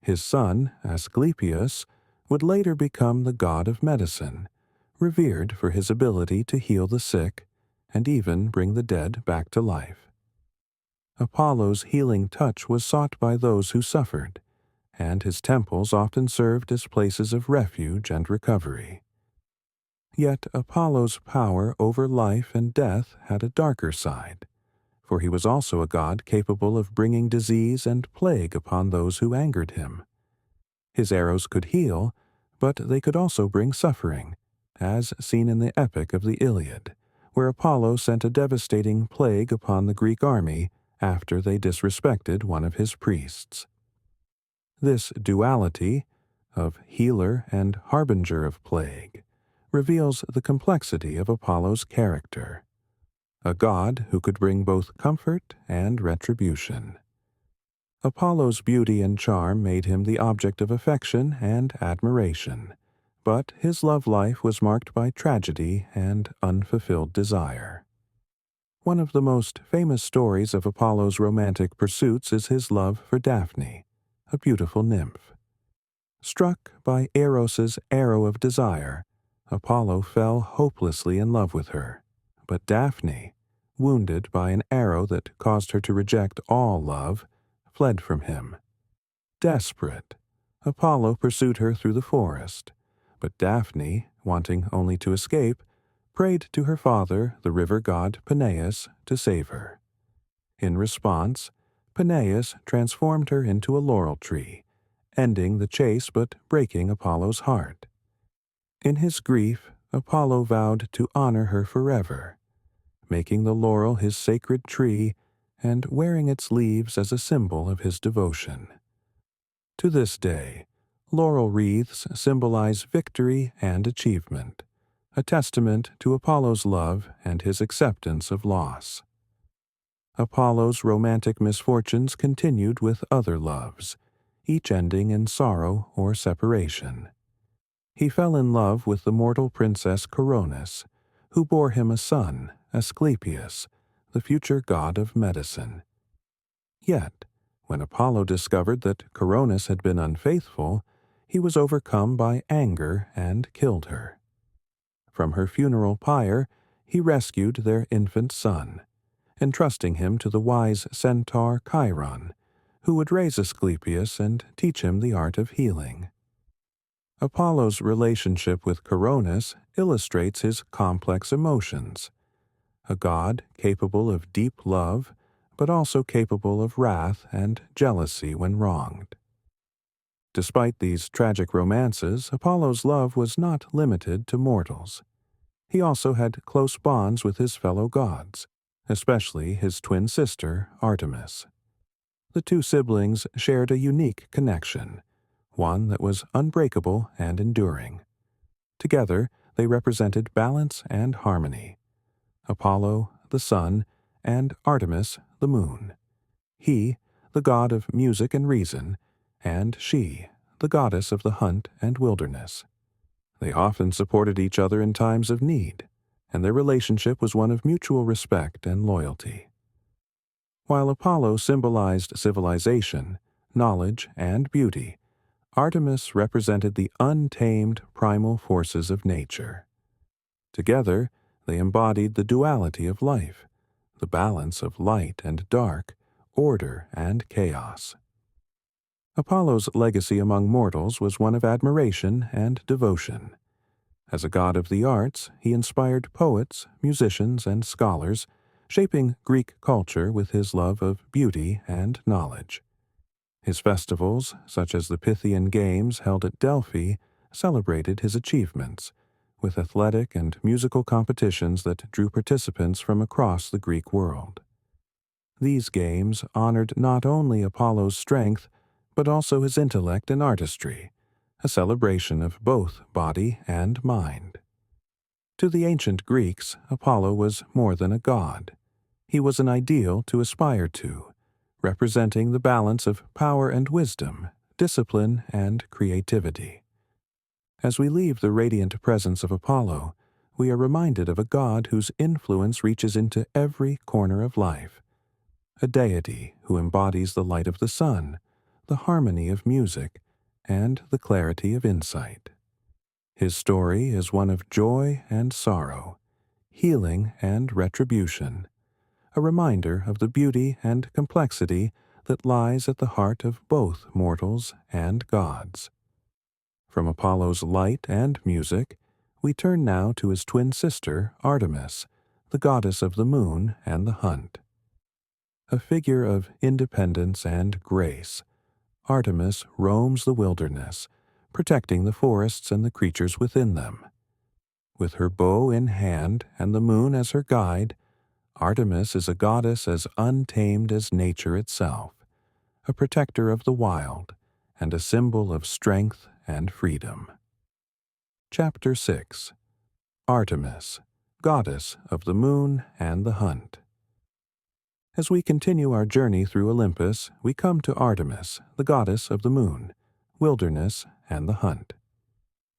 His son, Asclepius, would later become the god of medicine, revered for his ability to heal the sick and even bring the dead back to life. Apollo's healing touch was sought by those who suffered, and his temples often served as places of refuge and recovery. Yet Apollo's power over life and death had a darker side, for he was also a god capable of bringing disease and plague upon those who angered him. His arrows could heal, but they could also bring suffering, as seen in the epic of the Iliad, where Apollo sent a devastating plague upon the Greek army after they disrespected one of his priests. This duality, of healer and harbinger of plague, reveals the complexity of Apollo's character, a god who could bring both comfort and retribution. Apollo's beauty and charm made him the object of affection and admiration, but his love life was marked by tragedy and unfulfilled desire. One of the most famous stories of Apollo's romantic pursuits is his love for Daphne, a beautiful nymph. Struck by Eros's arrow of desire, Apollo fell hopelessly in love with her, but Daphne, wounded by an arrow that caused her to reject all love, fled from him. Desperate, Apollo pursued her through the forest, but Daphne, wanting only to escape, prayed to her father, the river god Peneus, to save her. In response, Peneus transformed her into a laurel tree, ending the chase but breaking Apollo's heart. In his grief, Apollo vowed to honor her forever, making the laurel his sacred tree and wearing its leaves as a symbol of his devotion. To this day, laurel wreaths symbolize victory and achievement, a testament to Apollo's love and his acceptance of loss. Apollo's romantic misfortunes continued with other loves, each ending in sorrow or separation. He fell in love with the mortal princess Coronis, who bore him a son, Asclepius, the future god of medicine. Yet, when Apollo discovered that Coronis had been unfaithful, he was overcome by anger and killed her. From her funeral pyre, he rescued their infant son, entrusting him to the wise centaur Chiron, who would raise Asclepius and teach him the art of healing. Apollo's relationship with Coronis illustrates his complex emotions, a god capable of deep love, but also capable of wrath and jealousy when wronged. Despite these tragic romances, Apollo's love was not limited to mortals. He also had close bonds with his fellow gods, especially his twin sister, Artemis. The two siblings shared a unique connection, one that was unbreakable and enduring. Together, they represented balance and harmony. Apollo, the sun, and Artemis, the moon. He, the god of music and reason, and she, the goddess of the hunt and wilderness. They often supported each other in times of need, and their relationship was one of mutual respect and loyalty. While Apollo symbolized civilization, knowledge, and beauty, Artemis represented the untamed primal forces of nature. Together, they embodied the duality of life, the balance of light and dark, order and chaos. Apollo's legacy among mortals was one of admiration and devotion. As a god of the arts, he inspired poets, musicians, and scholars, shaping Greek culture with his love of beauty and knowledge. His festivals, such as the Pythian Games held at Delphi, celebrated his achievements, with athletic and musical competitions that drew participants from across the Greek world. These games honored not only Apollo's strength, but also his intellect and artistry, a celebration of both body and mind. To the ancient Greeks, Apollo was more than a god. He was an ideal to aspire to, representing the balance of power and wisdom, discipline and creativity. As we leave the radiant presence of Apollo, we are reminded of a god whose influence reaches into every corner of life, a deity who embodies the light of the sun, the harmony of music, and the clarity of insight. His story is one of joy and sorrow, healing and retribution, a reminder of the beauty and complexity that lies at the heart of both mortals and gods. From Apollo's light and music, we turn now to his twin sister, Artemis, the goddess of the moon and the hunt. A figure of independence and grace, Artemis roams the wilderness, protecting the forests and the creatures within them. With her bow in hand and the moon as her guide, Artemis is a goddess as untamed as nature itself, a protector of the wild, and a symbol of strength and freedom. Chapter 6. Artemis, Goddess of the Moon and the Hunt. As we continue our journey through Olympus, we come to Artemis, the goddess of the moon, wilderness, and the hunt.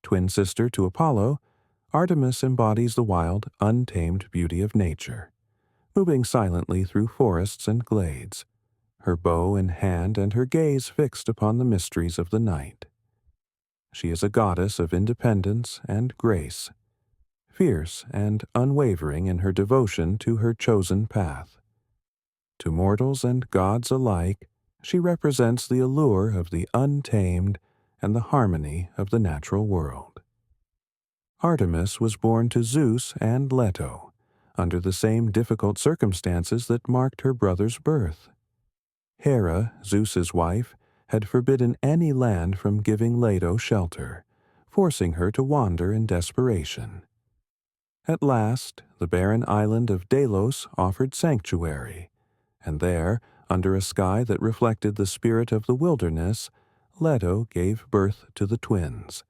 Twin sister to Apollo, Artemis embodies the wild, untamed beauty of nature, moving silently through forests and glades, her bow in hand and her gaze fixed upon the mysteries of the night. She is a goddess of independence and grace, fierce and unwavering in her devotion to her chosen path. To mortals and gods alike, she represents the allure of the untamed and the harmony of the natural world. Artemis was born to Zeus and Leto, under the same difficult circumstances that marked her brother's birth. Hera, Zeus's wife, had forbidden any land from giving Leto shelter, forcing her to wander in desperation. At last, the barren island of Delos offered sanctuary, and there, under a sky that reflected the spirit of the wilderness, Leto gave birth to the twins.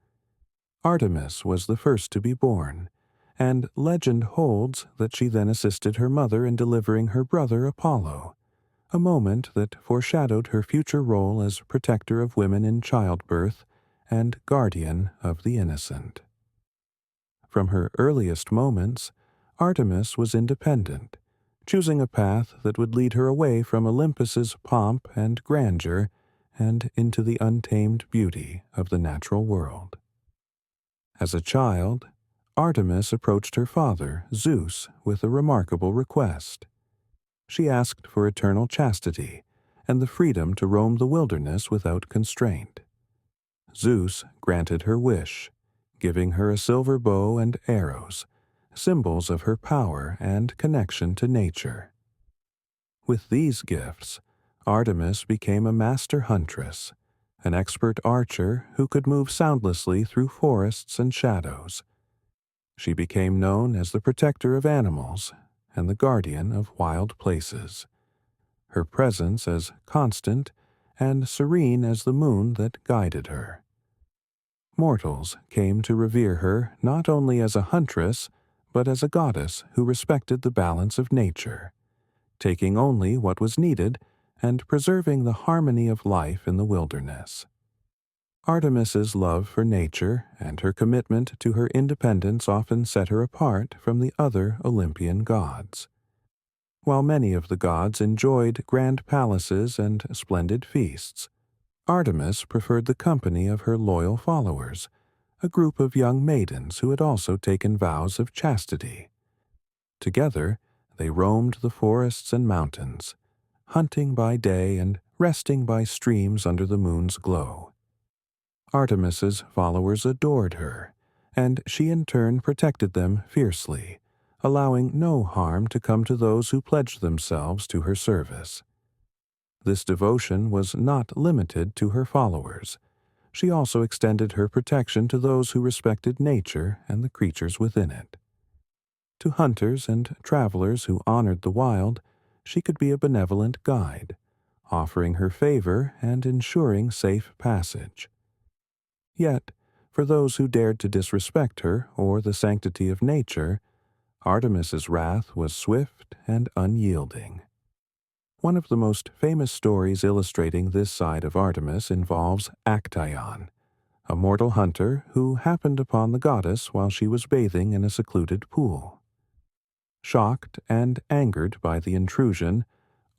Artemis was the first to be born, and legend holds that she then assisted her mother in delivering her brother Apollo, a moment that foreshadowed her future role as protector of women in childbirth and guardian of the innocent. From her earliest moments, Artemis was independent, choosing a path that would lead her away from Olympus's pomp and grandeur and into the untamed beauty of the natural world. As a child, Artemis approached her father, Zeus, with a remarkable request. She asked for eternal chastity and the freedom to roam the wilderness without constraint. Zeus granted her wish, giving her a silver bow and arrows, symbols of her power and connection to nature. With these gifts, Artemis became a master huntress, an expert archer who could move soundlessly through forests and shadows. She became known as the protector of animals and the guardian of wild places. her presence as constant and serene as the moon that guided her. Mortals came to revere her not only as a huntress, but as a goddess who respected the balance of nature, taking only what was needed and preserving the harmony of life in the wilderness. Artemis's love for nature and her commitment to her independence often set her apart from the other Olympian gods. While many of the gods enjoyed grand palaces and splendid feasts, Artemis preferred the company of her loyal followers, a group of young maidens who had also taken vows of chastity. Together, they roamed the forests and mountains, hunting by day and resting by streams under the moon's glow. Artemis's followers adored her, and she in turn protected them fiercely, allowing no harm to come to those who pledged themselves to her service. This devotion was not limited to her followers. She also extended her protection to those who respected nature and the creatures within it. To hunters and travelers who honored the wild, she could be a benevolent guide, offering her favor and ensuring safe passage. Yet, for those who dared to disrespect her or the sanctity of nature, Artemis's wrath was swift and unyielding. One of the most famous stories illustrating this side of Artemis involves Actaeon, a mortal hunter who happened upon the goddess while she was bathing in a secluded pool. Shocked and angered by the intrusion,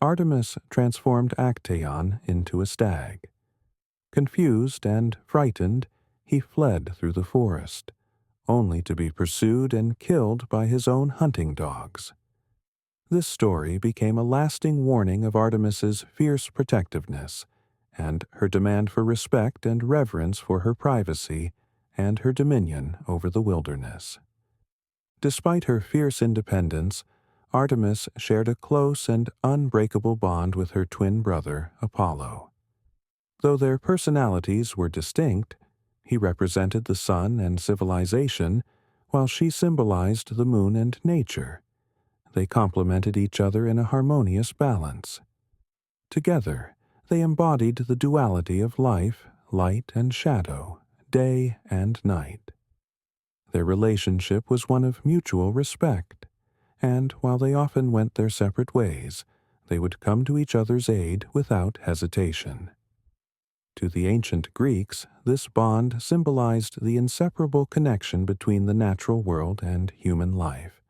Artemis transformed Actaeon into a stag. Confused and frightened, he fled through the forest, only to be pursued and killed by his own hunting dogs. This story became a lasting warning of Artemis's fierce protectiveness and her demand for respect and reverence for her privacy and her dominion over the wilderness. Despite her fierce independence, Artemis shared a close and unbreakable bond with her twin brother, Apollo. Though their personalities were distinct, he represented the sun and civilization, while she symbolized the moon and nature. They complemented each other in a harmonious balance. Together, they embodied the duality of life, light and shadow, day and night. Their relationship was one of mutual respect, and while they often went their separate ways, they would come to each other's aid without hesitation. To the ancient Greeks, this bond symbolized the inseparable connection between the natural world and human life,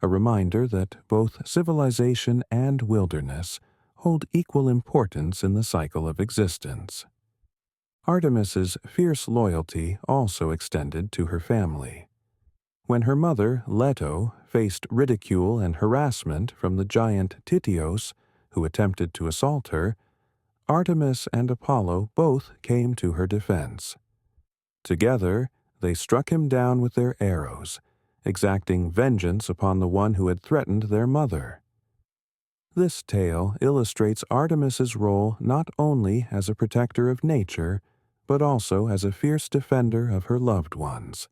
a reminder that both civilization and wilderness hold equal importance in the cycle of existence. Artemis's fierce loyalty also extended to her family. When her mother, Leto, faced ridicule and harassment from the giant Tityos, who attempted to assault her, Artemis and Apollo both came to her defense. Together, they struck him down with their arrows, exacting vengeance upon the one who had threatened their mother. This tale illustrates Artemis's role not only as a protector of nature, but also as a fierce defender of her loved ones,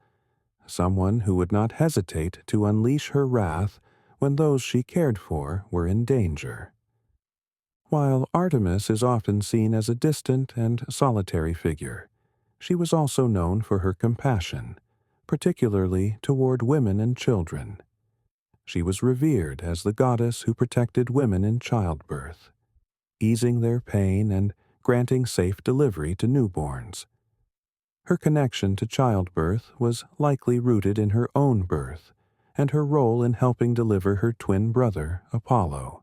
someone who would not hesitate to unleash her wrath when those she cared for were in danger. While Artemis is often seen as a distant and solitary figure, she was also known for her compassion, particularly toward women and children. She was revered as the goddess who protected women in childbirth, easing their pain and granting safe delivery to newborns. Her connection to childbirth was likely rooted in her own birth and her role in helping deliver her twin brother, Apollo.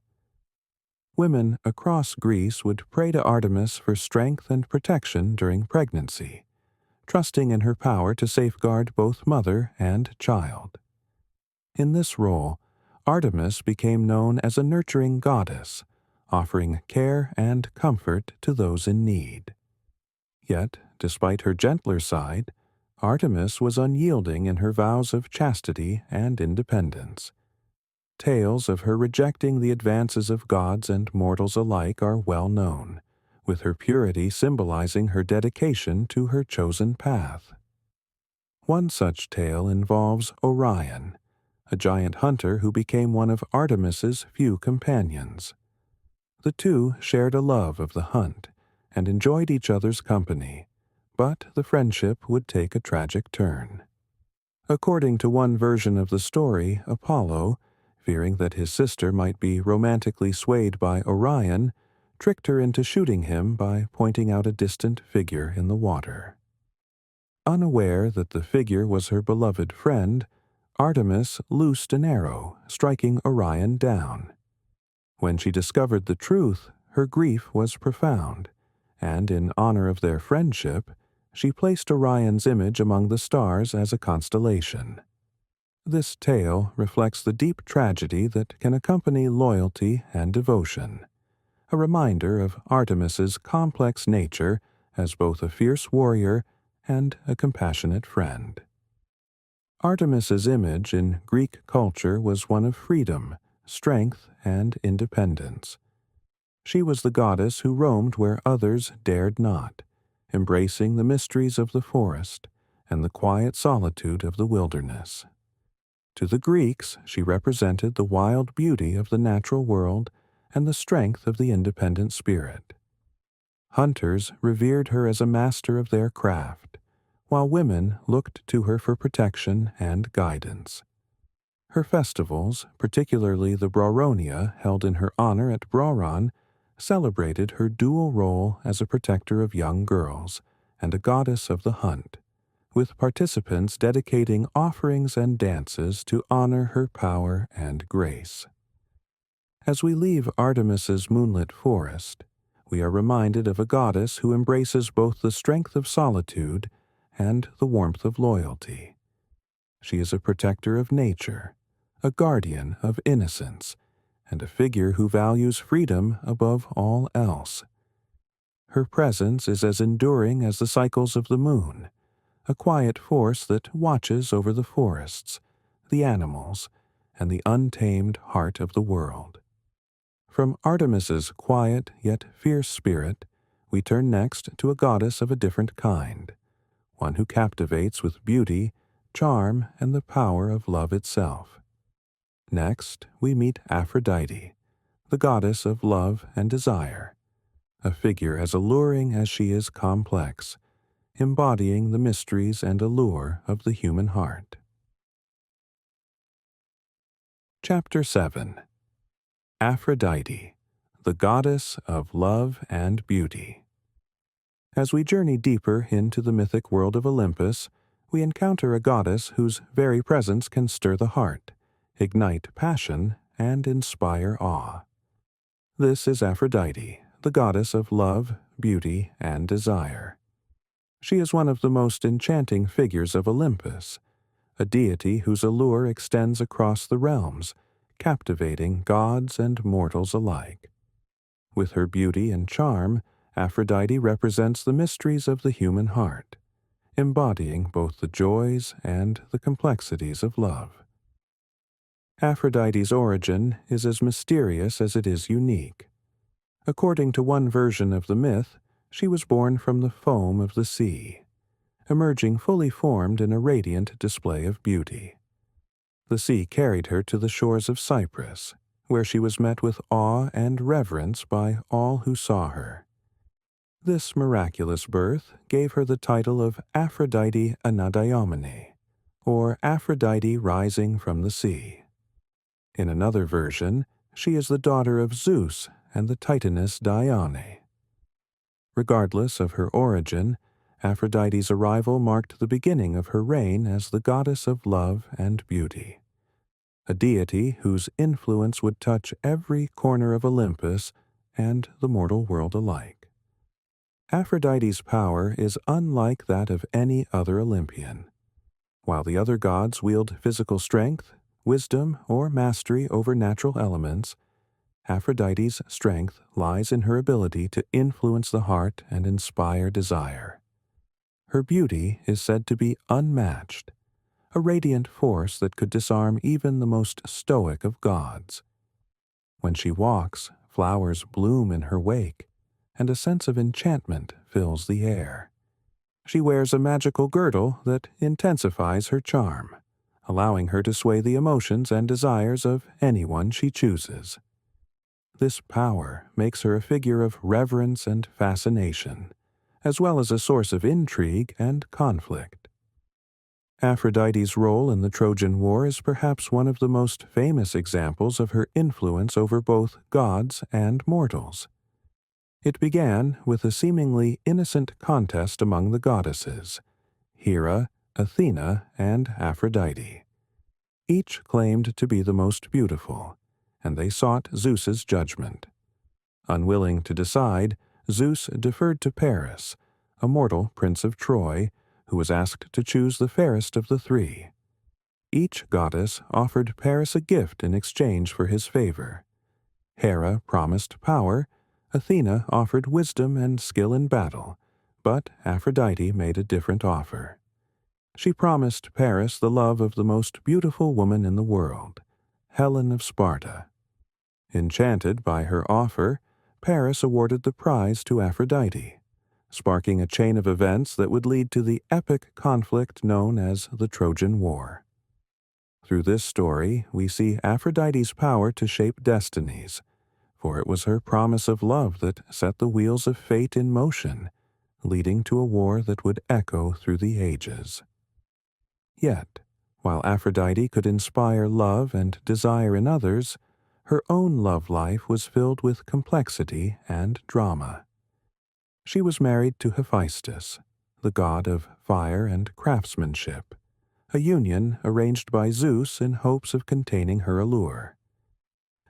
Women across Greece would pray to Artemis for strength and protection during pregnancy, trusting in her power to safeguard both mother and child. In this role, Artemis became known as a nurturing goddess, offering care and comfort to those in need. Yet, despite her gentler side, Artemis was unyielding in her vows of chastity and independence. Tales of her rejecting the advances of gods and mortals alike are well known, with her purity symbolizing her dedication to her chosen path. One such tale involves Orion, a giant hunter who became one of Artemis's few companions. The two shared a love of the hunt and enjoyed each other's company, but the friendship would take a tragic turn. According to one version of the story, Apollo, fearing that his sister might be romantically swayed by Orion, tricked her into shooting him by pointing out a distant figure in the water. Unaware that the figure was her beloved friend, Artemis loosed an arrow, striking Orion down. When she discovered the truth, her grief was profound, and in honor of their friendship, she placed Orion's image among the stars as a constellation. This tale reflects the deep tragedy that can accompany loyalty and devotion, a reminder of Artemis's complex nature as both a fierce warrior and a compassionate friend. Artemis's image in Greek culture was one of freedom, strength, and independence. She was the goddess who roamed where others dared not, embracing the mysteries of the forest and the quiet solitude of the wilderness. To the Greeks, she represented the wild beauty of the natural world and the strength of the independent spirit. Hunters revered her as a master of their craft, while women looked to her for protection and guidance. Her festivals, particularly the Brauronia held in her honor at Brauron, celebrated her dual role as a protector of young girls and a goddess of the hunt, with participants dedicating offerings and dances to honor her power and grace. As we leave Artemis's moonlit forest, we are reminded of a goddess who embraces both the strength of solitude and the warmth of loyalty. She is a protector of nature, a guardian of innocence, and a figure who values freedom above all else. Her presence is as enduring as the cycles of the moon, a quiet force that watches over the forests, the animals, and the untamed heart of the world. From Artemis's quiet yet fierce spirit, we turn next to a goddess of a different kind, one who captivates with beauty, charm, and the power of love itself. Next, we meet Aphrodite, the goddess of love and desire, a figure as alluring as she is complex, embodying the mysteries and allure of the human heart. Chapter 7. Aphrodite, the goddess of love and beauty. As we journey deeper into the mythic world of Olympus, we encounter a goddess whose very presence can stir the heart, ignite passion, and inspire awe. This is Aphrodite, the goddess of love, beauty, and desire. She is one of the most enchanting figures of Olympus, a deity whose allure extends across the realms, captivating gods and mortals alike. With her beauty and charm, Aphrodite represents the mysteries of the human heart, embodying both the joys and the complexities of love. Aphrodite's origin is as mysterious as it is unique. According to one version of the myth, she was born from the foam of the sea, emerging fully formed in a radiant display of beauty. The sea carried her to the shores of Cyprus, where she was met with awe and reverence by all who saw her. This miraculous birth gave her the title of Aphrodite Anadaiomene, or Aphrodite rising from the sea. In another version, she is the daughter of Zeus and the Titaness Dione. Regardless of her origin, Aphrodite's arrival marked the beginning of her reign as the goddess of love and beauty, a deity whose influence would touch every corner of Olympus and the mortal world alike. Aphrodite's power is unlike that of any other Olympian. While the other gods wield physical strength, wisdom, or mastery over natural elements, Aphrodite's strength lies in her ability to influence the heart and inspire desire. Her beauty is said to be unmatched, a radiant force that could disarm even the most stoic of gods. When she walks, flowers bloom in her wake, and a sense of enchantment fills the air. She wears a magical girdle that intensifies her charm, allowing her to sway the emotions and desires of anyone she chooses. This power makes her a figure of reverence and fascination, as well as a source of intrigue and conflict. Aphrodite's role in the Trojan War is perhaps one of the most famous examples of her influence over both gods and mortals. It began with a seemingly innocent contest among the goddesses, Hera, Athena, and Aphrodite. Each claimed to be the most beautiful, and they sought Zeus's judgment. Unwilling to decide, Zeus deferred to Paris, a mortal prince of Troy, who was asked to choose the fairest of the three. Each goddess offered Paris a gift in exchange for his favor. Hera promised power, Athena offered wisdom and skill in battle, but Aphrodite made a different offer. She promised Paris the love of the most beautiful woman in the world, Helen of Sparta. Enchanted by her offer, Paris awarded the prize to Aphrodite, sparking a chain of events that would lead to the epic conflict known as the Trojan War. Through this story, we see Aphrodite's power to shape destinies, for it was her promise of love that set the wheels of fate in motion, leading to a war that would echo through the ages. Yet, while Aphrodite could inspire love and desire in others, her own love life was filled with complexity and drama. She was married to Hephaestus, the god of fire and craftsmanship, a union arranged by Zeus in hopes of containing her allure.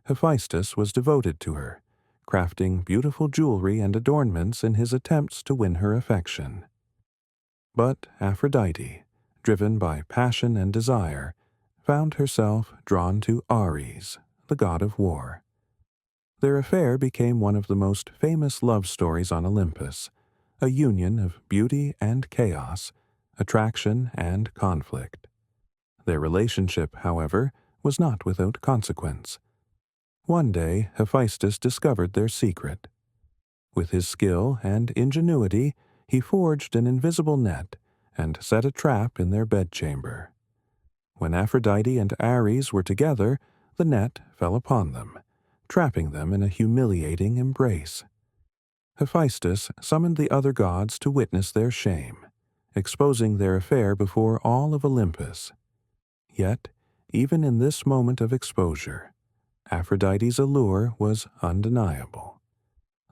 Hephaestus was devoted to her, crafting beautiful jewelry and adornments in his attempts to win her affection. But Aphrodite, driven by passion and desire, found herself drawn to Ares, the god of war. Their affair became one of the most famous love stories on Olympus, a union of beauty and chaos, attraction and conflict. Their relationship, however, was not without consequence. One day, Hephaestus discovered their secret. With his skill and ingenuity, he forged an invisible net and set a trap in their bedchamber. When Aphrodite and Ares were together, the net fell upon them, trapping them in a humiliating embrace. Hephaestus summoned the other gods to witness their shame, exposing their affair before all of Olympus. Yet, even in this moment of exposure, Aphrodite's allure was undeniable.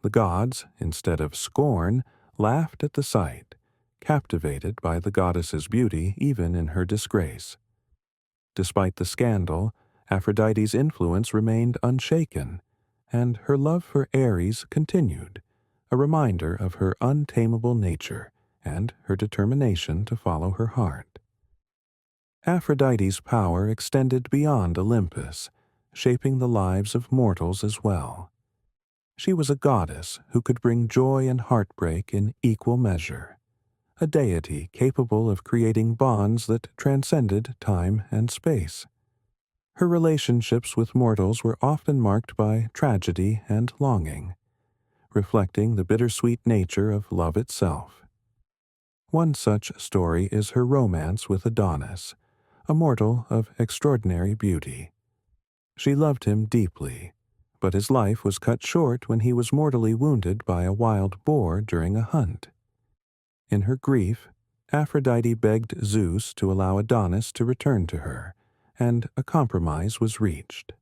The gods, instead of scorn, laughed at the sight, captivated by the goddess's beauty even in her disgrace. Despite the scandal, Aphrodite's influence remained unshaken, and her love for Ares continued, a reminder of her untamable nature and her determination to follow her heart. Aphrodite's power extended beyond Olympus, shaping the lives of mortals as well. She was a goddess who could bring joy and heartbreak in equal measure, a deity capable of creating bonds that transcended time and space. Her relationships with mortals were often marked by tragedy and longing, reflecting the bittersweet nature of love itself. One such story is her romance with Adonis, a mortal of extraordinary beauty. She loved him deeply, but his life was cut short when he was mortally wounded by a wild boar during a hunt. In her grief, Aphrodite begged Zeus to allow Adonis to return to her, and a compromise was reached.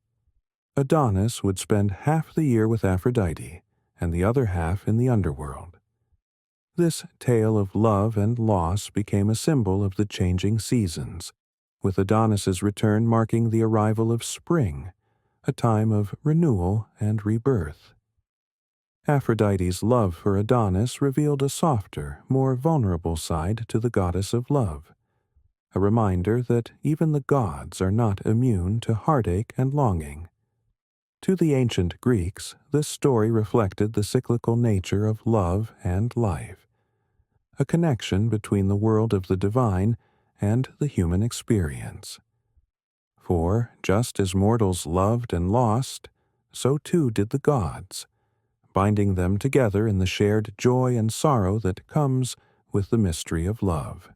Adonis would spend half the year with Aphrodite, and the other half in the underworld. This tale of love and loss became a symbol of the changing seasons, with Adonis's return marking the arrival of spring, a time of renewal and rebirth. Aphrodite's love for Adonis revealed a softer, more vulnerable side to the goddess of love, a reminder that even the gods are not immune to heartache and longing. To the ancient Greeks, this story reflected the cyclical nature of love and life, a connection between the world of the divine and the human experience. For, just as mortals loved and lost, so too did the gods, binding them together in the shared joy and sorrow that comes with the mystery of love.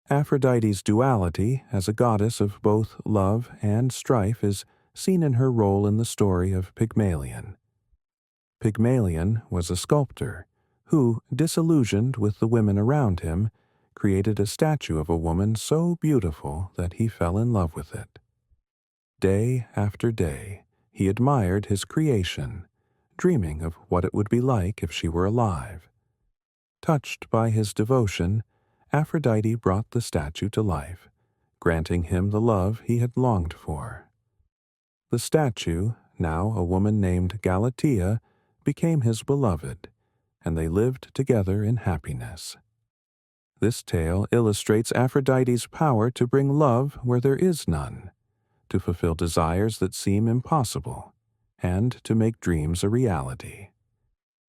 Aphrodite's duality as a goddess of both love and strife is seen in her role in the story of Pygmalion. Pygmalion was a sculptor who, disillusioned with the women around him, created a statue of a woman so beautiful that he fell in love with it. Day after day, he admired his creation, dreaming of what it would be like if she were alive. Touched by his devotion, Aphrodite brought the statue to life, granting him the love he had longed for. The statue, now a woman named Galatea, became his beloved, and they lived together in happiness. This tale illustrates Aphrodite's power to bring love where there is none, to fulfill desires that seem impossible, and to make dreams a reality.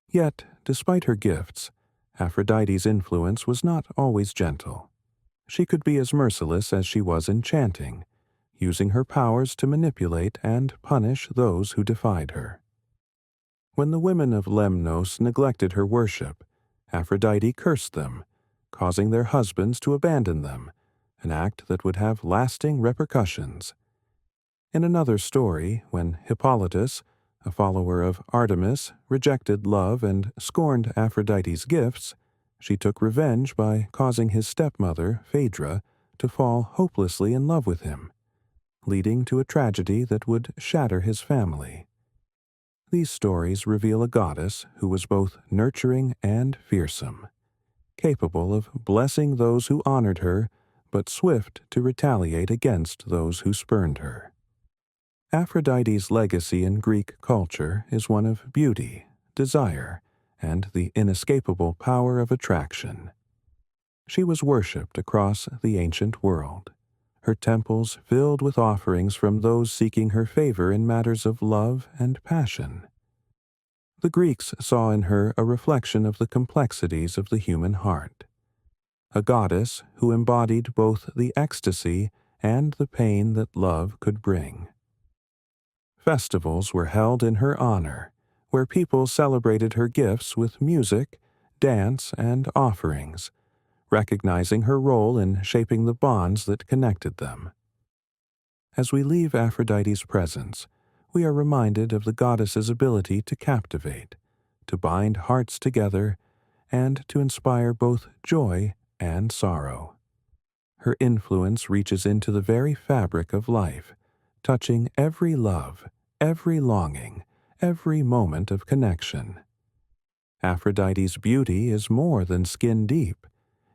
Yet, despite her gifts, Aphrodite's influence was not always gentle. She could be as merciless as she was enchanting, using her powers to manipulate and punish those who defied her. When the women of Lemnos neglected her worship, Aphrodite cursed them, causing their husbands to abandon them, an act that would have lasting repercussions. In another story, when Hippolytus, a follower of Artemis, rejected love and scorned Aphrodite's gifts, she took revenge by causing his stepmother, Phaedra, to fall hopelessly in love with him, leading to a tragedy that would shatter his family. These stories reveal a goddess who was both nurturing and fearsome, capable of blessing those who honored her, but swift to retaliate against those who spurned her. Aphrodite's legacy in Greek culture is one of beauty, desire, and the inescapable power of attraction. She was worshipped across the ancient world, her temples filled with offerings from those seeking her favor in matters of love and passion. The Greeks saw in her a reflection of the complexities of the human heart, a goddess who embodied both the ecstasy and the pain that love could bring. Festivals were held in her honor, where people celebrated her gifts with music, dance, and offerings, recognizing her role in shaping the bonds that connected them. As we leave Aphrodite's presence, we are reminded of the goddess's ability to captivate, to bind hearts together, and to inspire both joy and sorrow. Her influence reaches into the very fabric of life, touching every love, every longing, every moment of connection. Aphrodite's beauty is more than skin deep.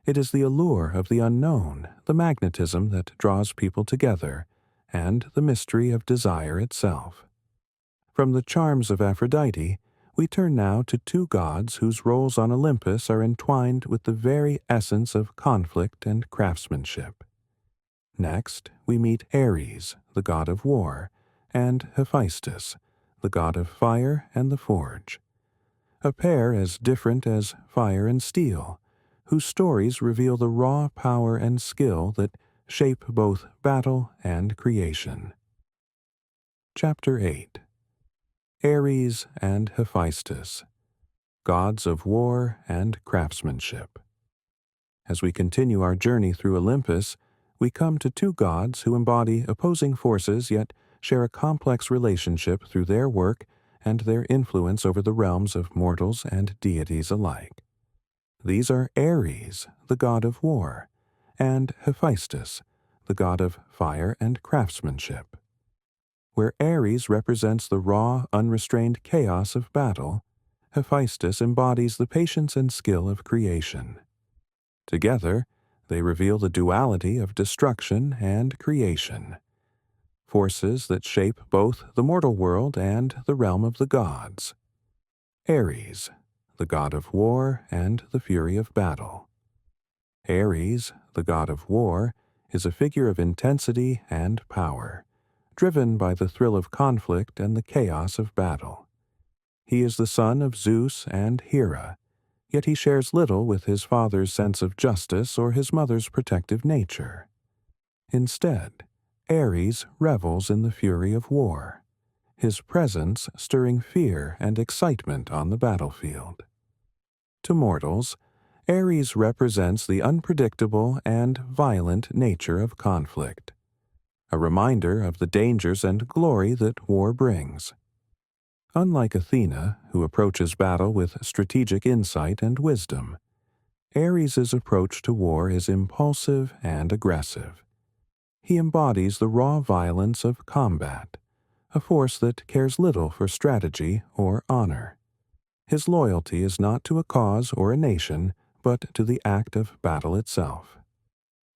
It is the allure of the unknown, the magnetism that draws people together, and the mystery of desire itself. From the charms of Aphrodite, we turn now to two gods whose roles on Olympus are entwined with the very essence of conflict and craftsmanship. Next, we meet Ares, the god of war, and Hephaestus, the god of fire and the forge. A pair as different as fire and steel, whose stories reveal the raw power and skill that shape both battle and creation. Chapter 8. Ares and Hephaestus, gods of war and craftsmanship. As we continue our journey through Olympus, we come to two gods who embody opposing forces yet share a complex relationship through their work and their influence over the realms of mortals and deities alike. These are Ares, the god of war, and Hephaestus, the god of fire and craftsmanship. Where Ares represents the raw, unrestrained chaos of battle, Hephaestus embodies the patience and skill of creation. Together, they reveal the duality of destruction and creation, forces that shape both the mortal world and the realm of the gods. Ares, the god of war and the fury of battle. Ares, the god of war, is a figure of intensity and power, driven by the thrill of conflict and the chaos of battle. He is the son of Zeus and Hera, yet he shares little with his father's sense of justice or his mother's protective nature. Instead, Ares revels in the fury of war, his presence stirring fear and excitement on the battlefield. To mortals, Ares represents the unpredictable and violent nature of conflict. a reminder of the dangers and glory that war brings. Unlike Athena, who approaches battle with strategic insight and wisdom, Ares's approach to war is impulsive and aggressive. He embodies the raw violence of combat, a force that cares little for strategy or honor. His loyalty is not to a cause or a nation, but to the act of battle itself.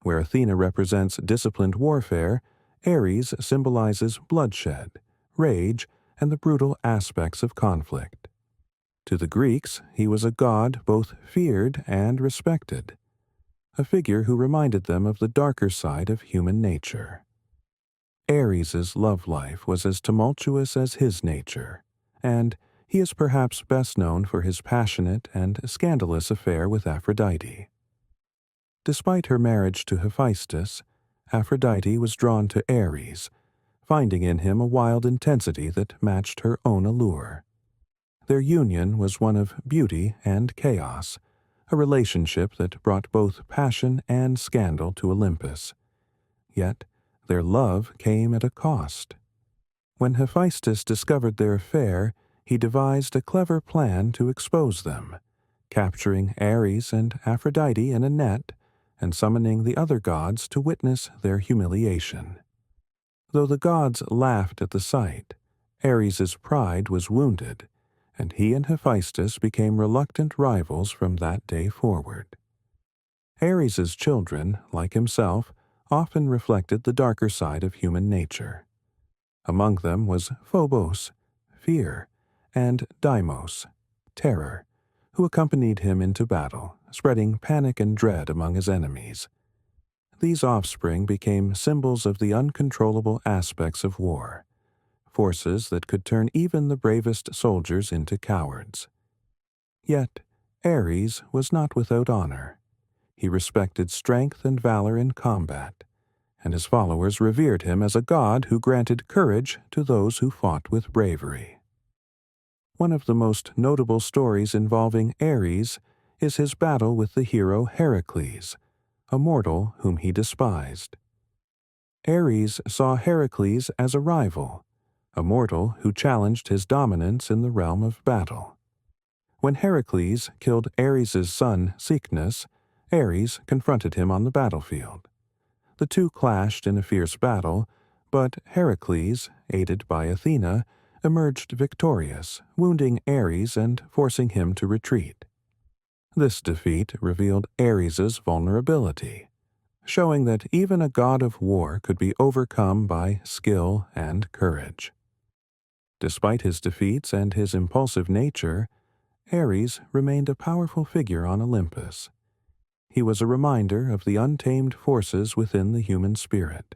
Where Athena represents disciplined warfare, Ares symbolizes bloodshed, rage, and the brutal aspects of conflict. To the Greeks, he was a god both feared and respected, a figure who reminded them of the darker side of human nature. Ares's love life was as tumultuous as his nature, and he is perhaps best known for his passionate and scandalous affair with Aphrodite. Despite her marriage to Hephaestus, Aphrodite was drawn to Ares, finding in him a wild intensity that matched her own allure. Their union was one of beauty and chaos, a relationship that brought both passion and scandal to Olympus. Yet, their love came at a cost. When Hephaestus discovered their affair, he devised a clever plan to expose them, capturing Ares and Aphrodite in a net and summoning the other gods to witness their humiliation. Though the gods laughed at the sight, Ares's pride was wounded, and he and Hephaestus became reluctant rivals from that day forward. Ares's children, like himself, often reflected the darker side of human nature. Among them was Phobos, fear, and Deimos, terror, who accompanied him into battle, spreading panic and dread among his enemies. These offspring became symbols of the uncontrollable aspects of war, forces that could turn even the bravest soldiers into cowards. Yet, Ares was not without honor. He respected strength and valor in combat, and his followers revered him as a god who granted courage to those who fought with bravery. One of the most notable stories involving Ares is his battle with the hero Heracles, a mortal whom he despised. Ares saw Heracles as a rival, a mortal who challenged his dominance in the realm of battle. When Heracles killed Ares's son Cycnus, Ares confronted him on the battlefield. The two clashed in a fierce battle, but Heracles, aided by Athena, emerged victorious, wounding Ares and forcing him to retreat. This defeat revealed Ares's vulnerability, showing that even a god of war could be overcome by skill and courage. Despite his defeats and his impulsive nature, Ares remained a powerful figure on Olympus. He was a reminder of the untamed forces within the human spirit,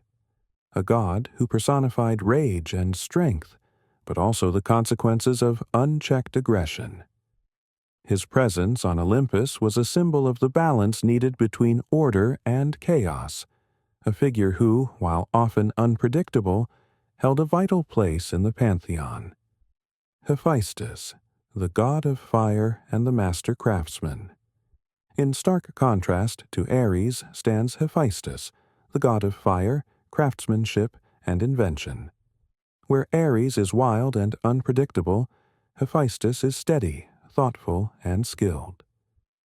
a god who personified rage and strength, but also the consequences of unchecked aggression. His presence on Olympus was a symbol of the balance needed between order and chaos, a figure who, while often unpredictable, held a vital place in the pantheon. Hephaestus, the god of fire and the master craftsman. In stark contrast to Ares stands Hephaestus, the god of fire, craftsmanship, and invention. Where Ares is wild and unpredictable, Hephaestus is steady, thoughtful, and skilled.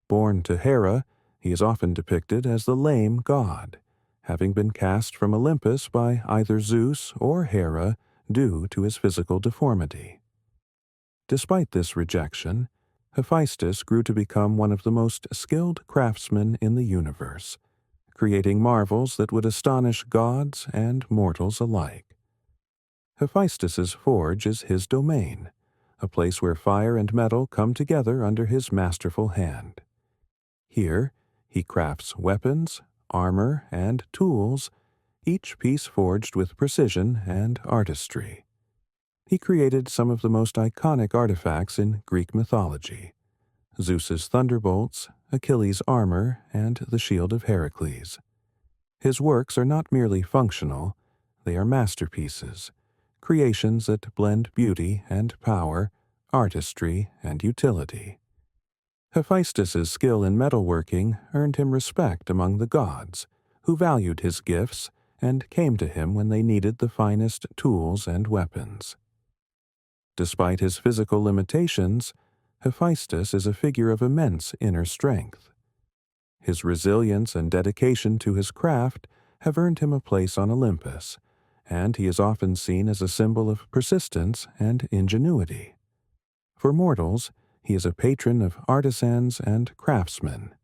Born to Hera, he is often depicted as the lame god, having been cast from Olympus by either Zeus or Hera due to his physical deformity. Despite this rejection, Hephaestus grew to become one of the most skilled craftsmen in the universe, creating marvels that would astonish gods and mortals alike. Hephaestus's forge is his domain, a place where fire and metal come together under his masterful hand. Here, he crafts weapons, armor, and tools, each piece forged with precision and artistry. He created some of the most iconic artifacts in Greek mythology: Zeus's thunderbolts, Achilles' armor, and the shield of Heracles. His works are not merely functional, they are masterpieces, creations that blend beauty and power, artistry and utility. Hephaestus's skill in metalworking earned him respect among the gods, who valued his gifts and came to him when they needed the finest tools and weapons. Despite his physical limitations, Hephaestus is a figure of immense inner strength. His resilience and dedication to his craft have earned him a place on Olympus, and he is often seen as a symbol of persistence and ingenuity. For mortals, he is a patron of artisans and craftsmen,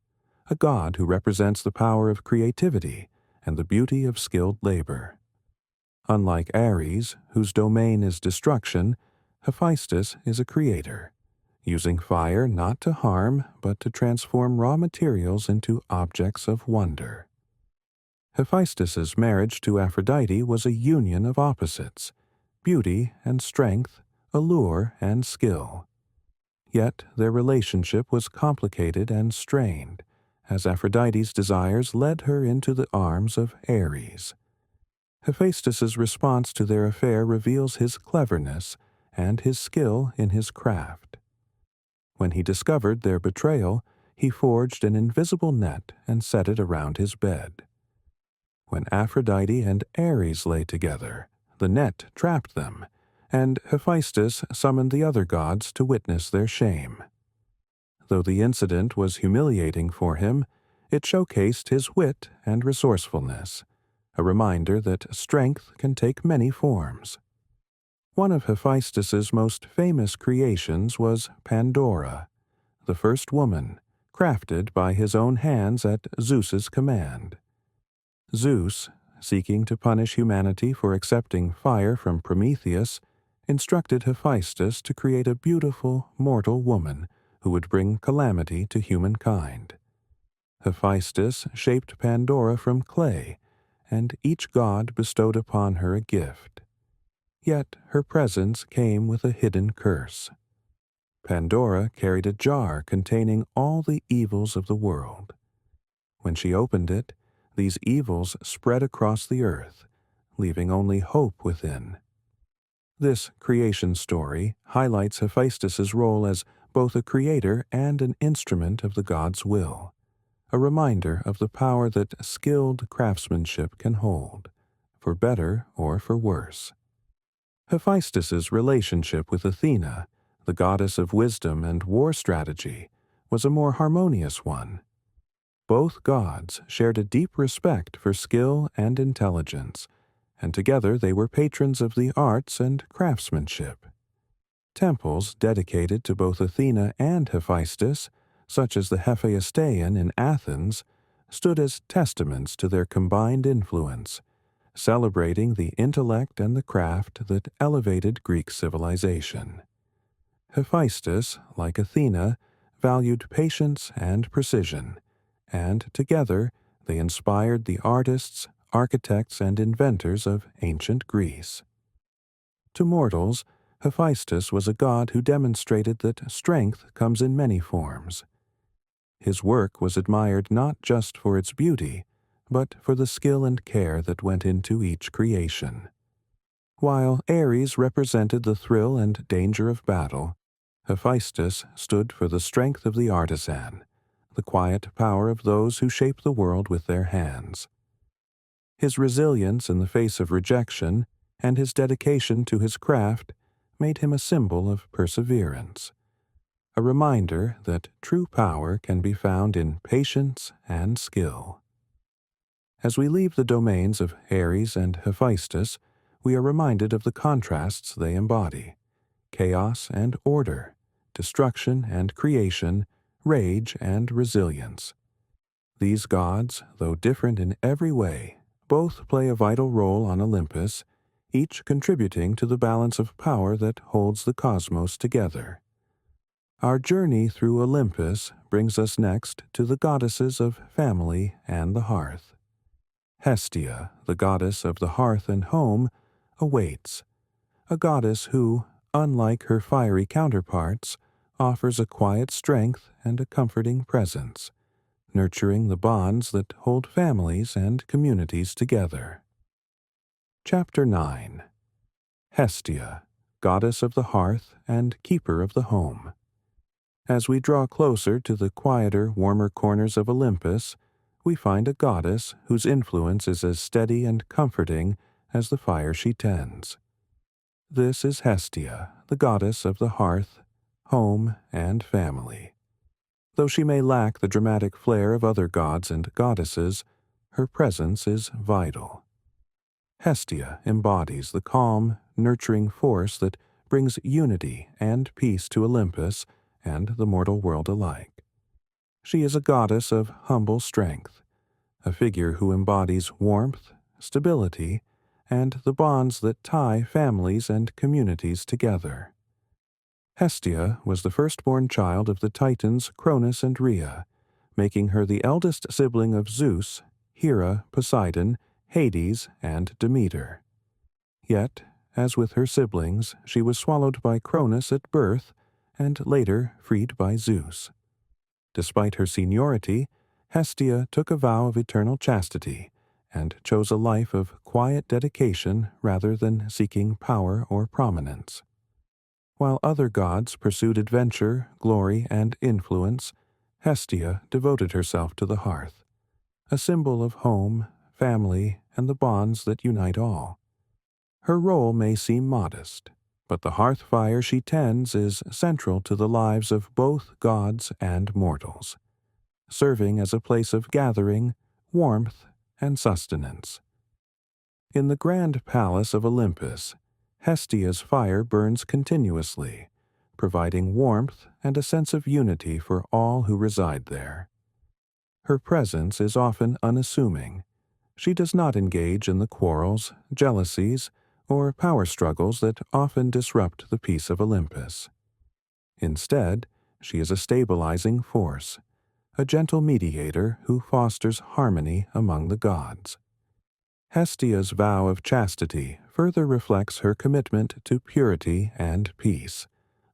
a god who represents the power of creativity and the beauty of skilled labor. Unlike Ares, whose domain is destruction, Hephaestus is a creator, using fire not to harm but to transform raw materials into objects of wonder. Hephaestus's marriage to Aphrodite was a union of opposites, beauty and strength, allure and skill. Yet their relationship was complicated and strained, as Aphrodite's desires led her into the arms of Ares. Hephaestus's response to their affair reveals his cleverness and his skill in his craft. When he discovered their betrayal, he forged an invisible net and set it around his bed. When Aphrodite and Ares lay together, the net trapped them, and Hephaestus summoned the other gods to witness their shame. Though the incident was humiliating for him, it showcased his wit and resourcefulness, a reminder that strength can take many forms. One of Hephaestus's most famous creations was Pandora, the first woman, crafted by his own hands at Zeus's command. Zeus, seeking to punish humanity for accepting fire from Prometheus, instructed Hephaestus to create a beautiful, mortal woman who would bring calamity to humankind. Hephaestus shaped Pandora from clay, and each god bestowed upon her a gift. Yet her presence came with a hidden curse. Pandora carried a jar containing all the evils of the world. When she opened it, these evils spread across the earth, leaving only hope within. This creation story highlights Hephaestus's role as both a creator and an instrument of the god's will, a reminder of the power that skilled craftsmanship can hold, for better or for worse. Hephaestus's relationship with Athena, the goddess of wisdom and war strategy, was a more harmonious one. Both gods shared a deep respect for skill and intelligence, and together they were patrons of the arts and craftsmanship. Temples dedicated to both Athena and Hephaestus, such as the Hephaestion in Athens, stood as testaments to their combined influence, celebrating the intellect and the craft that elevated Greek civilization. Hephaestus, like Athena, valued patience and precision, and together they inspired the artists, architects, and inventors of ancient Greece. To mortals, Hephaestus was a god who demonstrated that strength comes in many forms. His work was admired not just for its beauty, but for the skill and care that went into each creation. While Ares represented the thrill and danger of battle, Hephaestus stood for the strength of the artisan, the quiet power of those who shape the world with their hands. His resilience in the face of rejection and his dedication to his craft made him a symbol of perseverance, a reminder that true power can be found in patience and skill. As we leave the domains of Ares and Hephaestus, we are reminded of the contrasts they embody: chaos and order, destruction and creation, rage and resilience. These gods, though different in every way, both play a vital role on Olympus, each contributing to the balance of power that holds the cosmos together. Our journey through Olympus brings us next to the goddesses of family and the hearth. Hestia, the goddess of the hearth and home, awaits, a goddess who, unlike her fiery counterparts, offers a quiet strength and a comforting presence, nurturing the bonds that hold families and communities together. Chapter 9. Hestia, goddess of the hearth and keeper of the home. As we draw closer to the quieter, warmer corners of Olympus, we find a goddess whose influence is as steady and comforting as the fire she tends. This is Hestia, the goddess of the hearth, home, and family. Though she may lack the dramatic flair of other gods and goddesses, her presence is vital. Hestia embodies the calm, nurturing force that brings unity and peace to Olympus and the mortal world alike. She is a goddess of humble strength, a figure who embodies warmth, stability, and the bonds that tie families and communities together. Hestia was the firstborn child of the Titans Cronus and Rhea, making her the eldest sibling of Zeus, Hera, Poseidon, Hades, and Demeter. Yet, as with her siblings, she was swallowed by Cronus at birth and later freed by Zeus. Despite her seniority, Hestia took a vow of eternal chastity and chose a life of quiet dedication rather than seeking power or prominence. While other gods pursued adventure, glory, and influence, Hestia devoted herself to the hearth, a symbol of home, family, and the bonds that unite all. Her role may seem modest, but the hearth fire she tends is central to the lives of both gods and mortals, serving as a place of gathering, warmth, and sustenance. In the grand palace of Olympus, Hestia's fire burns continuously, providing warmth and a sense of unity for all who reside there. Her presence is often unassuming. She does not engage in the quarrels, jealousies, or power struggles that often disrupt the peace of Olympus. Instead, she is a stabilizing force, a gentle mediator who fosters harmony among the gods. Hestia's vow of chastity further reflects her commitment to purity and peace,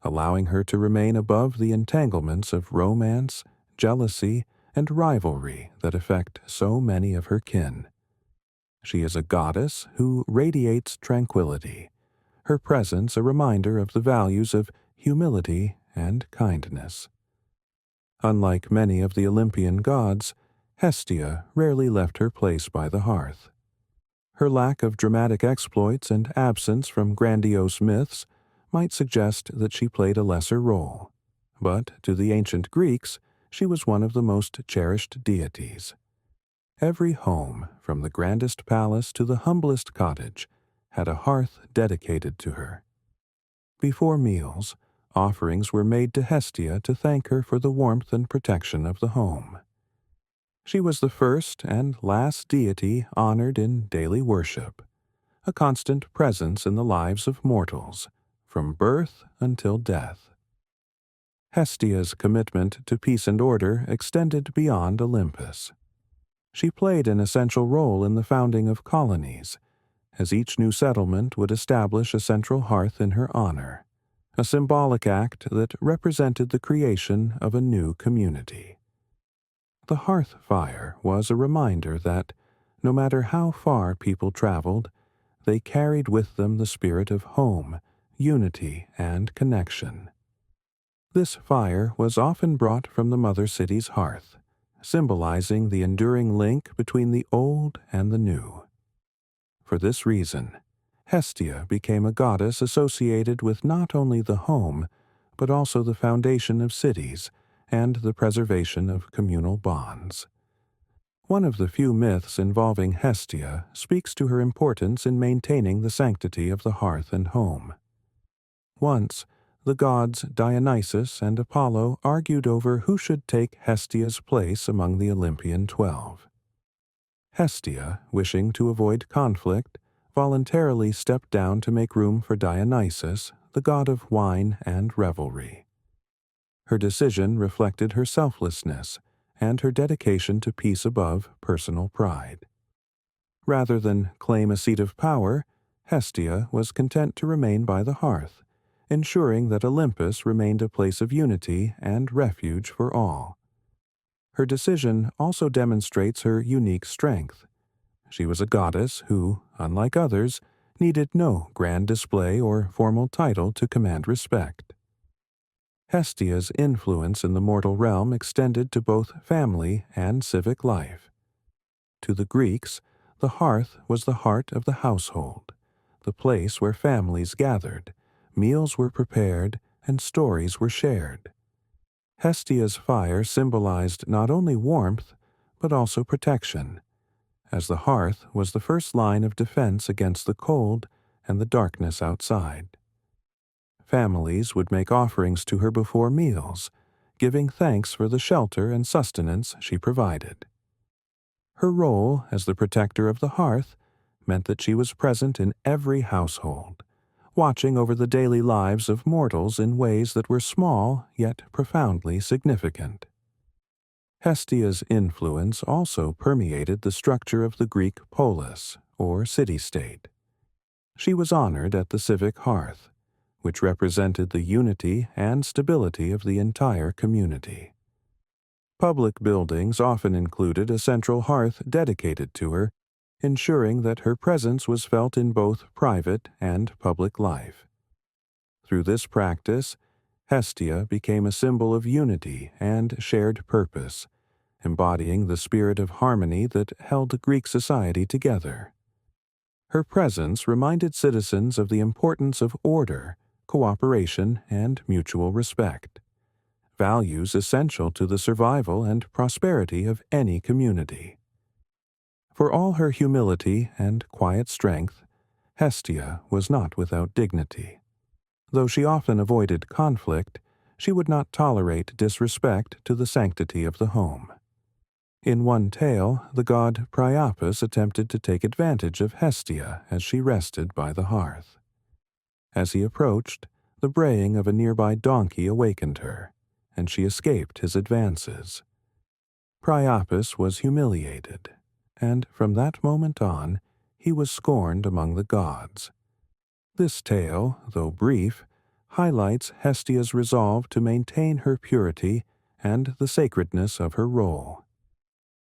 allowing her to remain above the entanglements of romance, jealousy, and rivalry that affect so many of her kin. She is a goddess who radiates tranquility, her presence a reminder of the values of humility and kindness. Unlike many of the Olympian gods, Hestia rarely left her place by the hearth. Her lack of dramatic exploits and absence from grandiose myths might suggest that she played a lesser role, but to the ancient Greeks, she was one of the most cherished deities. Every home, from the grandest palace to the humblest cottage, had a hearth dedicated to her. Before meals, offerings were made to Hestia to thank her for the warmth and protection of the home. She was the first and last deity honored in daily worship, a constant presence in the lives of mortals, from birth until death. Hestia's commitment to peace and order extended beyond Olympus. She played an essential role in the founding of colonies, as each new settlement would establish a central hearth in her honor, a symbolic act that represented the creation of a new community. The hearth fire was a reminder that, no matter how far people traveled, they carried with them the spirit of home, unity, and connection. This fire was often brought from the mother city's hearth, symbolizing the enduring link between the old and the new. For this reason, Hestia became a goddess associated with not only the home, but also the foundation of cities and the preservation of communal bonds. One of the few myths involving Hestia speaks to her importance in maintaining the sanctity of the hearth and home. Once, the gods Dionysus and Apollo argued over who should take Hestia's place among the Olympian 12. Hestia, wishing to avoid conflict, voluntarily stepped down to make room for Dionysus, the god of wine and revelry. Her decision reflected her selflessness and her dedication to peace above personal pride. Rather than claim a seat of power, Hestia was content to remain by the hearth, ensuring that Olympus remained a place of unity and refuge for all. Her decision also demonstrates her unique strength. She was a goddess who, unlike others, needed no grand display or formal title to command respect. Hestia's influence in the mortal realm extended to both family and civic life. To the Greeks, the hearth was the heart of the household, the place where families gathered, meals were prepared, and stories were shared. Hestia's fire symbolized not only warmth, but also protection, as the hearth was the first line of defense against the cold and the darkness outside. Families would make offerings to her before meals, giving thanks for the shelter and sustenance she provided. Her role as the protector of the hearth meant that she was present in every household, watching over the daily lives of mortals in ways that were small yet profoundly significant. Hestia's influence also permeated the structure of the Greek polis, or city-state. She was honored at the civic hearth, which represented the unity and stability of the entire community. Public buildings often included a central hearth dedicated to her, ensuring that her presence was felt in both private and public life. Through this practice, Hestia became a symbol of unity and shared purpose, embodying the spirit of harmony that held Greek society together. Her presence reminded citizens of the importance of order, cooperation, and mutual respect, values essential to the survival and prosperity of any community. For all her humility and quiet strength, Hestia was not without dignity. Though she often avoided conflict, she would not tolerate disrespect to the sanctity of the home. In one tale, the god Priapus attempted to take advantage of Hestia as she rested by the hearth. As he approached, the braying of a nearby donkey awakened her, and she escaped his advances. Priapus was humiliated, and from that moment on, he was scorned among the gods. This tale, though brief, highlights Hestia's resolve to maintain her purity and the sacredness of her role.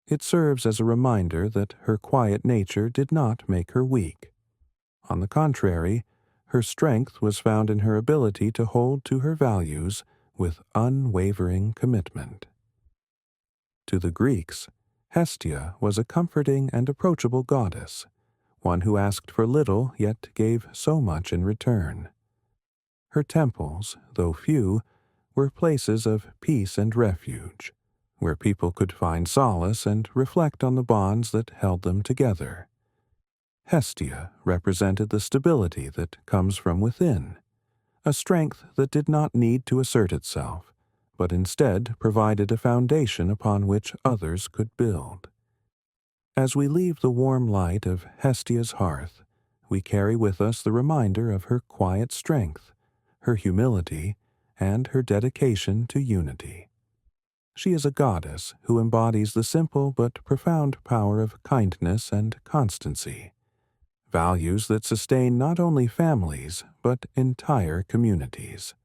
It serves as a reminder that her quiet nature did not make her weak. On the contrary, her strength was found in her ability to hold to her values with unwavering commitment. To the Greeks, Hestia was a comforting and approachable goddess, one who asked for little yet gave so much in return. Her temples, though few, were places of peace and refuge, where people could find solace and reflect on the bonds that held them together. Hestia represented the stability that comes from within, a strength that did not need to assert itself, but instead provided a foundation upon which others could build. As we leave the warm light of Hestia's hearth, we carry with us the reminder of her quiet strength, her humility, and her dedication to unity. She is a goddess who embodies the simple but profound power of kindness and constancy, values that sustain not only families but entire communities.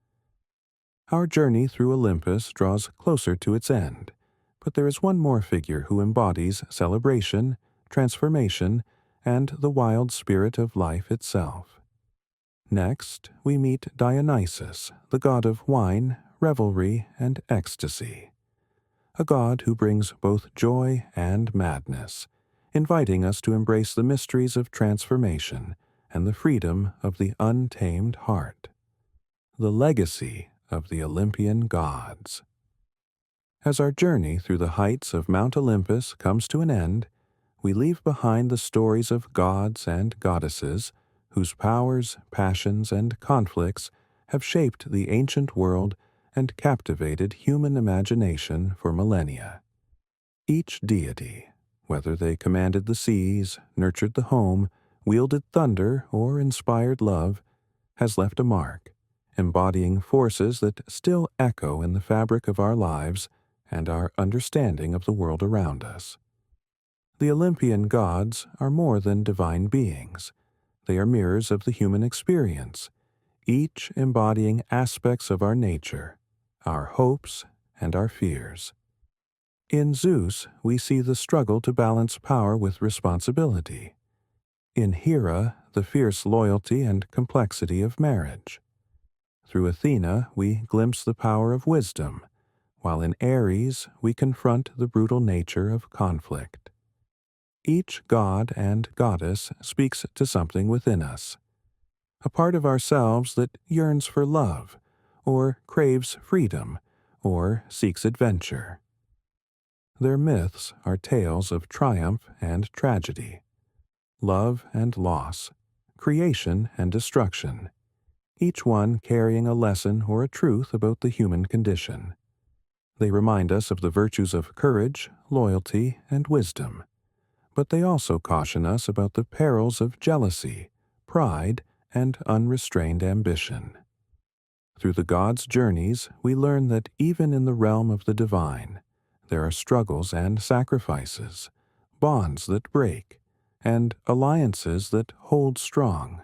Our journey through Olympus draws closer to its end, but there is one more figure who embodies celebration, transformation, and the wild spirit of life itself. Next, we meet Dionysus, the god of wine, revelry, and ecstasy, a god who brings both joy and madness, inviting us to embrace the mysteries of transformation and the freedom of the untamed heart. The legacy of the Olympian gods. As our journey through the heights of Mount Olympus comes to an end, we leave behind the stories of gods and goddesses whose powers, passions, and conflicts have shaped the ancient world and captivated human imagination for millennia. Each deity, whether they commanded the seas, nurtured the home, wielded thunder, or inspired love, has left a mark, embodying forces that still echo in the fabric of our lives and our understanding of the world around us. The Olympian gods are more than divine beings. They are mirrors of the human experience, each embodying aspects of our nature, our hopes, and our fears. In Zeus, we see the struggle to balance power with responsibility. In Hera, the fierce loyalty and complexity of marriage. Through Athena, we glimpse the power of wisdom, while in Ares, we confront the brutal nature of conflict. Each god and goddess speaks to something within us, a part of ourselves that yearns for love, or craves freedom, or seeks adventure. Their myths are tales of triumph and tragedy, love and loss, creation and destruction, each one carrying a lesson or a truth about the human condition. They remind us of the virtues of courage, loyalty, and wisdom, but they also caution us about the perils of jealousy, pride, and unrestrained ambition. Through the gods' journeys, we learn that even in the realm of the divine, there are struggles and sacrifices, bonds that break, and alliances that hold strong.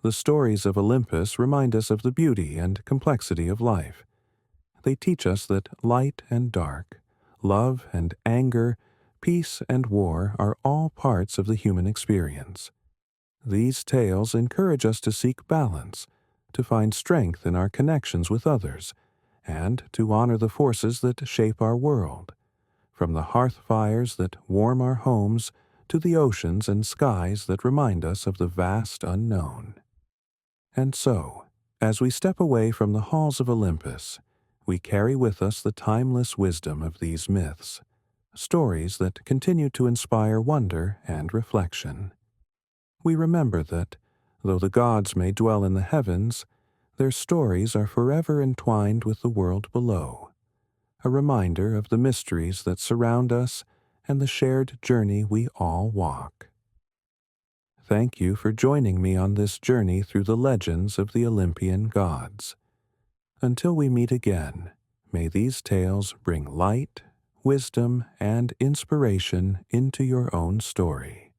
The stories of Olympus remind us of the beauty and complexity of life. They teach us that light and dark, love and anger, peace and war are all parts of the human experience. These tales encourage us to seek balance, to find strength in our connections with others, and to honor the forces that shape our world, from the hearth fires that warm our homes to the oceans and skies that remind us of the vast unknown. And so, as we step away from the halls of Olympus, we carry with us the timeless wisdom of these myths, stories that continue to inspire wonder and reflection. We remember that, though the gods may dwell in the heavens, their stories are forever entwined with the world below, a reminder of the mysteries that surround us and the shared journey we all walk. Thank you for joining me on this journey through the legends of the Olympian gods. Until we meet again, may these tales bring light, wisdom, and inspiration into your own story.